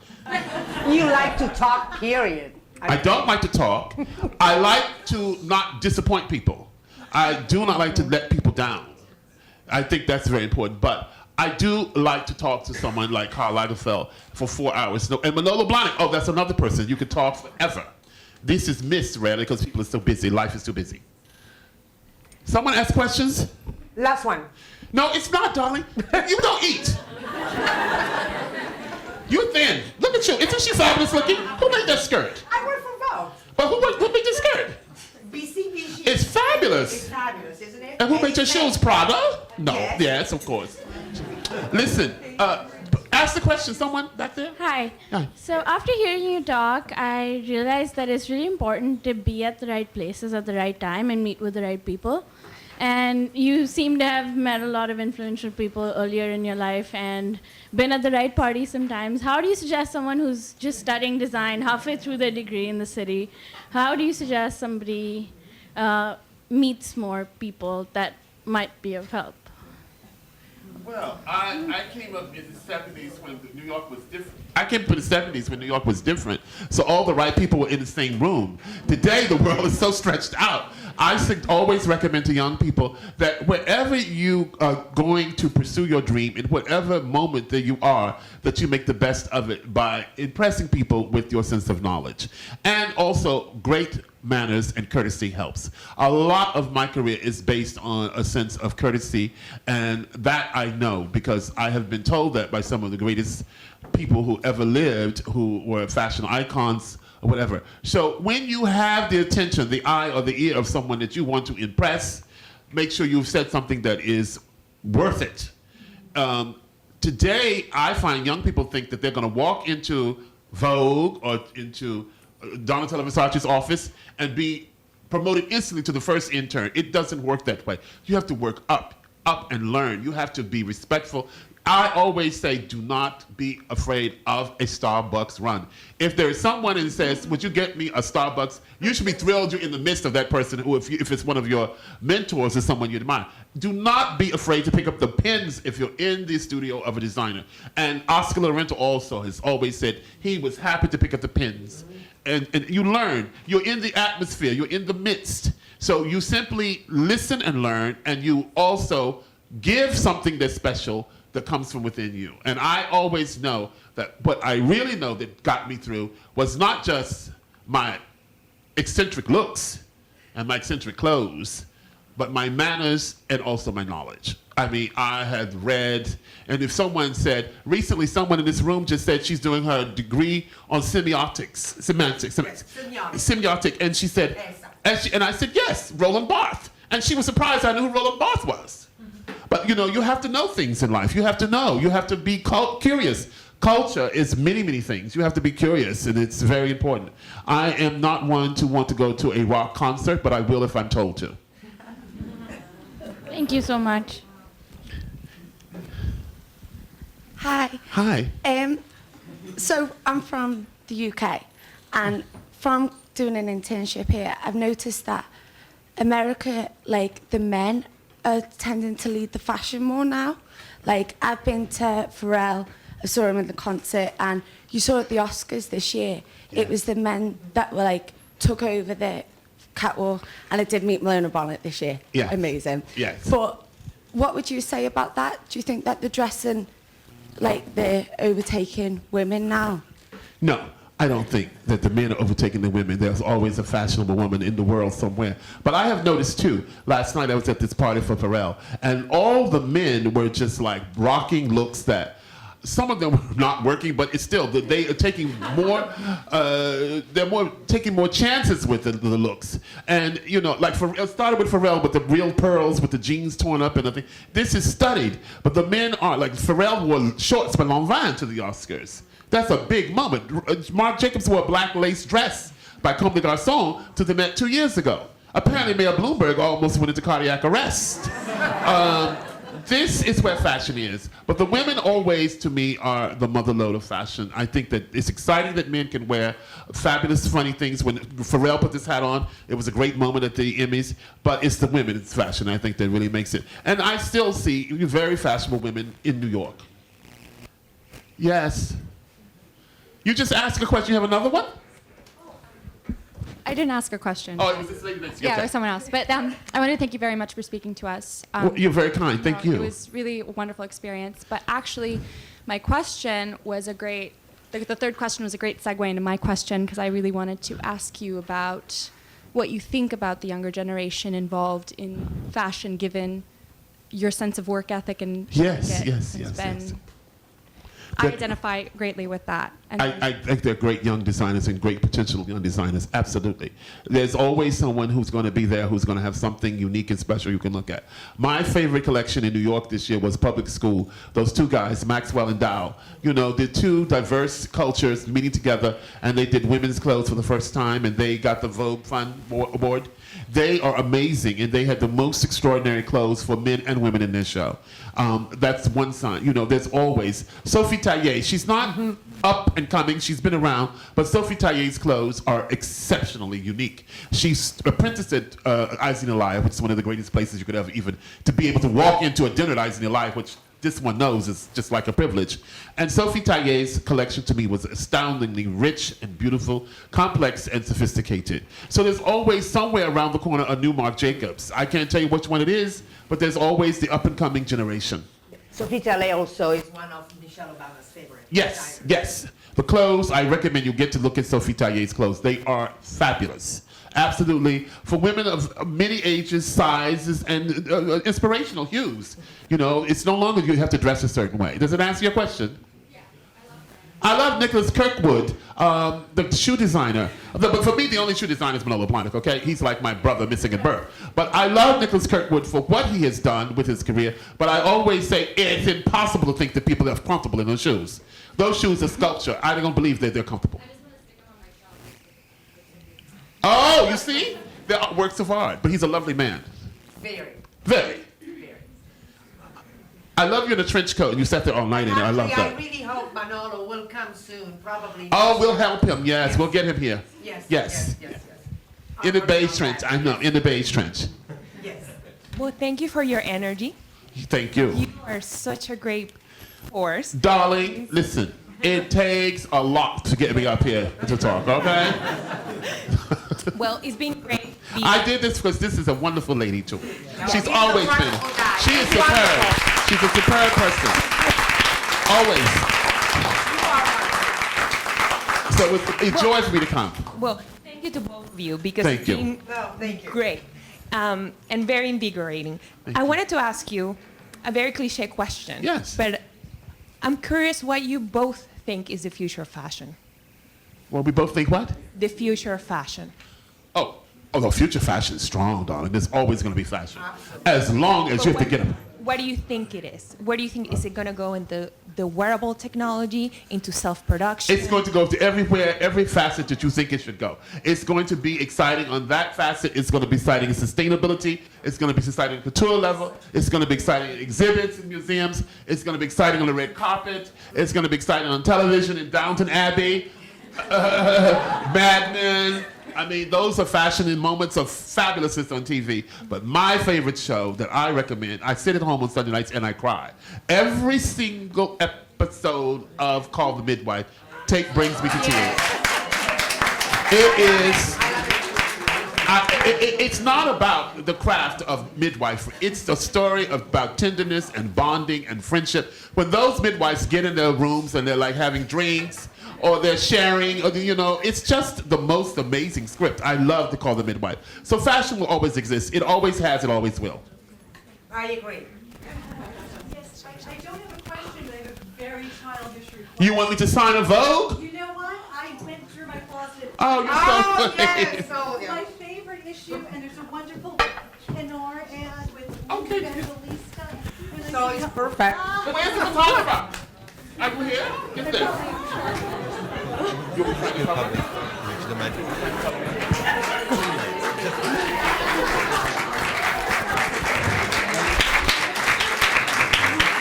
S1: You like to talk, period.
S3: I don't like to talk. I like to not disappoint people. I do not like to let people down. I think that's very important. But I do like to talk to someone like Karl Lagerfeld for 4 hours. And Manolo Blahnik, oh, that's another person. You can talk forever. This is missed rarely because people are so busy. Life is too busy. Someone ask questions?
S1: Last one.
S3: No, it's not, darling. You don't eat. You're thin. Look at you. Isn't she fabulous looking? Who made that skirt?
S1: I work for Vogue.
S3: But who made the skirt?
S1: BCBG.
S3: It's fabulous.
S1: It's fabulous, isn't it?
S3: And who made your shoes? Prada? No.
S1: Yes.
S3: Yes, of course. Listen, ask the question. Someone back there?
S6: Hi.
S3: Hi.
S6: So after hearing you talk, I realized that it's really important to be at the right places at the right time and meet with the right people. And you seem to have met a lot of influential people earlier in your life and been at the right party sometimes. How do you suggest someone who's just studying design halfway through their degree in the city, how do you suggest somebody meets more people that might be of help?
S3: Well, I came up in the 70s when New York was different. I came up in the 70s when New York was different. So all the right people were in the same room. Today, the world is so stretched out. I always recommend to young people that wherever you are going to pursue your dream, in whatever moment that you are, that you make the best of it by impressing people with your sense of knowledge. And also, great manners and courtesy helps. A lot of my career is based on a sense of courtesy, and that I know because I have been told that by some of the greatest people who ever lived, who were fashion icons or whatever. So when you have the attention, the eye or the ear of someone that you want to impress, make sure you've said something that is worth it. Today, I find young people think that they're going to walk into Vogue or into Donatella Versace's office and be promoted instantly to the first intern. It doesn't work that way. You have to work up and learn. You have to be respectful. I always say, do not be afraid of a Starbucks run. If there is someone and says, would you get me a Starbucks, you should be thrilled you're in the midst of that person who, if it's one of your mentors or someone you admire. do not be afraid to pick up the pens if you're in the studio of a designer. And Oscar Lorenzo also has always said he was happy to pick up the pens. And you learn. You're in the atmosphere. You're in the midst. So you simply listen and learn, and you also give something that's special that comes from within you. And I always know that what I really know that got me through was not just my eccentric looks and my eccentric clothes, but my manners and also my knowledge. I mean, I had read, and if someone said, recently someone in this room just said she's doing her degree on semiotic, and she said, and I said, yes, Roland Barthes. And she was surprised I knew who Roland Barthes was. But you know, you have to know things in life. You have to know, you have to be curious. Culture is many, many things. You have to be curious, and it's very important. I am not one to want to go to a rock concert, but I will if I'm told to.
S6: Thank you so much.
S7: Hi.
S3: Hi.
S7: So I'm from the UK, and from doing an internship here, I've noticed that America, like the men, are tending to lead the fashion more now. Like I've been to Pharrell, I saw him at the concert, and you saw at the Oscars this year, it was the men that were like took over the catwalk, and I did meet Malone Bonnet this year.
S3: Yeah.
S7: Amazing.
S3: Yes.
S7: But what would you say about that? Do you think that they're dressing like they're overtaking women now?
S3: No, I don't think that the men are overtaking the women. There's always a fashionable woman in the world somewhere. But I have noticed too, last night I was at this party for Pharrell, and all the men were just like rocking looks that some of them were not working, but it's still, they are taking more, taking more chances with the looks. And, you know, like it started with Pharrell with the real pearls, with the jeans torn up and everything. This is studied, but the men are, like Pharrell wore shorts but Lanvin to the Oscars. That's a big moment. Marc Jacobs wore a black lace dress by Comme des Garçons to the Met 2 years ago. Apparently Mayor Bloomberg almost went into cardiac arrest. This is where fashion is. But the women always, to me, are the mother lode of fashion. I think that it's exciting that men can wear fabulous, funny things. When Pharrell put this hat on, it was a great moment at the Emmys. But it's the women, it's fashion, I think, that really makes it. And I still see very fashionable women in New York. Yes. You just asked a question. You have another one?
S8: I didn't ask a question.
S3: Oh, it was this lady next to you.
S8: Yeah,
S3: Okay.
S8: it was someone else. But I want to thank you very much for speaking to us.
S3: Well, you're very kind. Thank you.
S8: It was really a wonderful experience. But actually, my question was the third question was a great segue into my question, because I really wanted to ask you about what you think about the younger generation involved in fashion, given your sense of work ethic and
S3: Yes.
S8: I identify greatly with that. And
S3: I think they're great young designers and great potential young designers, absolutely. There's always someone who's going to be there who's going to have something unique and special you can look at. My favorite collection in New York this year was Public School. Those two guys, Maxwell and Dow, you know, the two diverse cultures meeting together, and they did women's clothes for the first time, and they got the Vogue Fund Award. They are amazing, and they had the most extraordinary clothes for men and women in their show. That's one sign. You know, there's always Sophie Taillé. She's not up and coming. She's been around, but Sophie Taillé's clothes are exceptionally unique. She's apprenticed at Italia, which is one of the greatest places you could ever even to be able to walk into a dinner at Italia, which this one knows is just like a privilege. And Sophie Taillé's collection to me was astoundingly rich and beautiful, complex and sophisticated. So there's always somewhere around the corner a new Marc Jacobs. I can't tell you which one it is, but there's always the up and coming generation.
S1: Sophie Taillé also is one of Michelle Obama's favorites.
S3: Yes, yes. The clothes, I recommend you get to look at Sophie Taillé's clothes. They are fabulous. Absolutely. For women of many ages, sizes, and inspirational hues. You know, it's no longer you have to dress a certain way. Does it answer your question? Yeah, I love Nicholas Kirkwood, the shoe designer. But for me, the only shoe designer is Manolo Blahnik, okay? He's like my brother missing at birth. But I love Nicholas Kirkwood for what he has done with his career. But I always say it's impossible to think that people are comfortable in those shoes. Those shoes are sculpture. I don't believe that they're comfortable. Oh, you see? They're works of art. But he's a lovely man.
S1: Very.
S3: Very. I love you in a trench coat, and you sat there all night in it. I love that.
S1: I really hope Manolo will come soon, probably.
S3: Oh, we'll help him. Yes, we'll get him here.
S1: Yes.
S3: Yes. In the beige trench. I know, in the beige trench.
S1: Yes.
S9: Well, thank you for your energy.
S3: Thank you.
S9: You are such a great force.
S3: Darling, listen, it takes a lot to get me up here to talk, okay?
S9: Well, it's been great.
S3: I did this because this is a wonderful lady, too. She's
S1: He's a
S3: always been.
S1: wonderful guy.
S3: She is
S1: He's
S3: superb.
S1: wonderful.
S3: She's a superb person. Always. So it's a joy for me to come.
S9: Well, thank you to both of you because
S3: Thank
S9: it's
S3: you.
S9: been
S1: No, thank you.
S9: great and very invigorating. I wanted to ask you a very cliche question.
S3: Yes.
S9: But I'm curious what you both think is the future of fashion.
S3: Well, we both think what?
S9: The future of fashion.
S3: Oh, no, future fashion is strong, darling. There's always going to be fashion. As long as you have to get up.
S9: What do you think it is? Where do you think is it going to go into the wearable technology, into self-production?
S3: It's going to go to everywhere, every facet that you think it should go. It's going to be exciting on that facet. It's going to be exciting in sustainability. It's going to be exciting at couture level. It's going to be exciting in exhibits in museums. It's going to be exciting on the red carpet. It's going to be exciting on television in Downton Abbey, Mad Men. I mean, those are fashion moments of fabulousness on TV. But my favorite show that I recommend, I sit at home on Sunday nights and I cry. Every single episode of Call the Midwife brings me to tears. It is. It's not about the craft of midwifery. It's a story about tenderness and bonding and friendship. When those midwives get in their rooms and they're like having drinks, or they're sharing, or it's just the most amazing script. I love to Call the Midwife. So fashion will always exist. It always has, it always will.
S1: I agree.
S10: Yes, I don't have a question, but I have a very childish request.
S3: You want me to sign a Vogue?
S10: You know what? I went through my closet.
S3: Oh, you're so funny.
S1: Yes. Oh,
S10: It's
S1: yeah.
S10: my favorite issue, and there's a wonderful Kenor ad with
S3: Okay.
S10: Evangelista. And I
S1: So
S10: said,
S1: it's perfect.
S3: Where's the photographer? Are you here? Get there. You'll be trying to cover.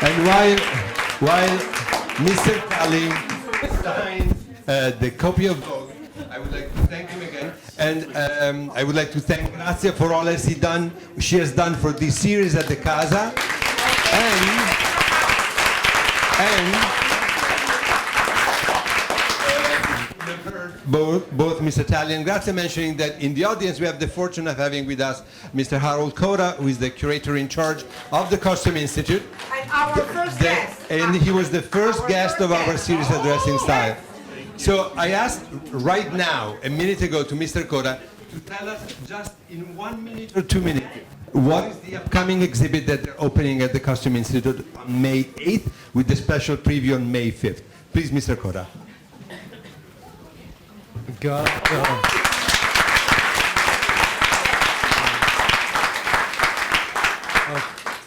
S11: And while Mr. Talley signed the copy of Vogue, I would like to thank him again, and I would like to thank Grazia for all she has done for this series at the Casa, both Mr. Talley and Grazia mentioning that in the audience we have the fortune of having with us Mr. Harold Coda, who is the curator in charge of the Costume Institute.
S1: And our first guest.
S11: And he was the first guest of our series of Dressing Style. So I asked right now, a minute ago, to Mr. Coda to tell us just in 1 minute or 2 minutes, what is the upcoming exhibit that they're opening at the Costume Institute on May 8th with the special preview on May 5th. Please, Mr. Coda.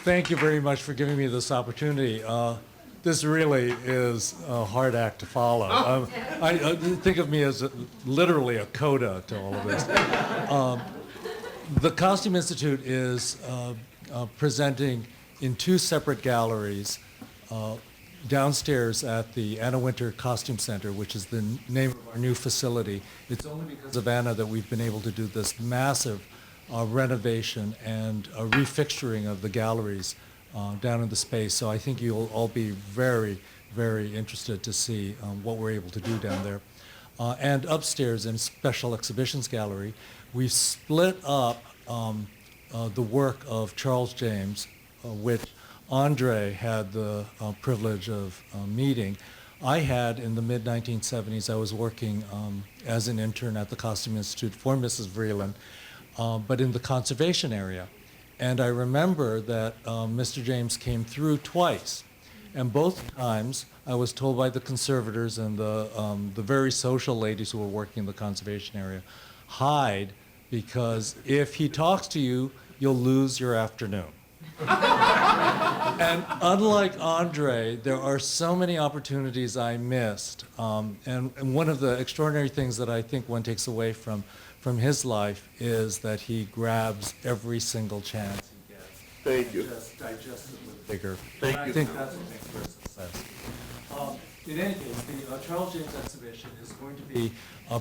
S12: Thank you very much for giving me this opportunity. This really is a hard act to follow. I think of me as literally a coda to all of this. The Costume Institute is presenting in 2 separate galleries downstairs at the Anna Wintour Costume Center, which is the name of our new facility. It's only because of Anna that we've been able to do this massive renovation and refixturing of the galleries down in the space. So I think you'll all be very, very interested to see what we're able to do down there. And upstairs in Special Exhibitions Gallery, we've split up the work of Charles James, which André had the privilege of meeting. I had, in the mid-1970s, I was working as an intern at the Costume Institute for Mrs. Vreeland, but in the conservation area. And I remember that Mr. James came through twice. And both times, I was told by the conservators and the very social ladies who were working in the conservation area, hide, because if he talks to you, you'll lose your afternoon. And unlike Andre, there are so many opportunities I missed. And one of the extraordinary things that I think one takes away from his life is that he grabs every single chance he gets.
S3: Thank you.
S12: Just digests it with vigor.
S3: Thank you.
S12: I think that's what makes for a success. In any case, the Charles James exhibition is going to be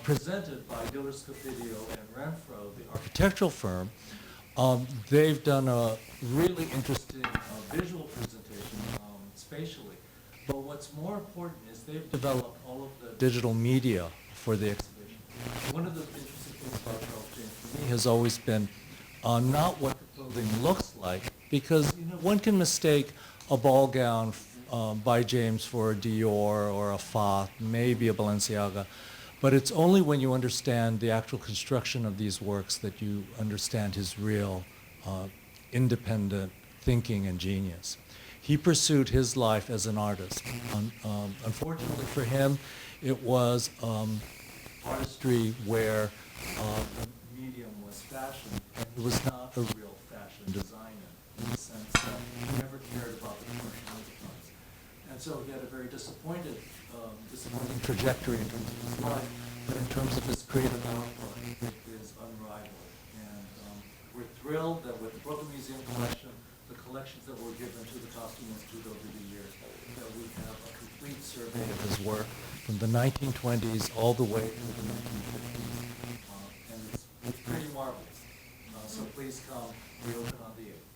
S12: presented by Diller Scofidio and Renfro, the architectural firm, They've done a really interesting visual presentation spatially. But what's more important is they've developed all of the digital media for the exhibition. One of the interesting things about Charles James for me has always been not what the clothing looks like, because one can mistake a ball gown by James for a Dior or a Fath, maybe a Balenciaga. But it's only when you understand the actual construction of these works that you understand his real independent thinking and genius. He pursued his life as an artist. Unfortunately for him, it was artistry where the medium was fashion, and he was not a real fashion designer in the sense that he never cared about the commercial enterprise. And so he had a very disappointing trajectory in terms of his life, but in terms of his creative output, it is unrivaled. And we're thrilled that with the Brooklyn Museum collection, the collections that were given to the Costume Institute over the years, that we have a complete survey of his work from the 1920s all the way to the 1950s. And it's pretty marvelous. So please come. We open on the 8th.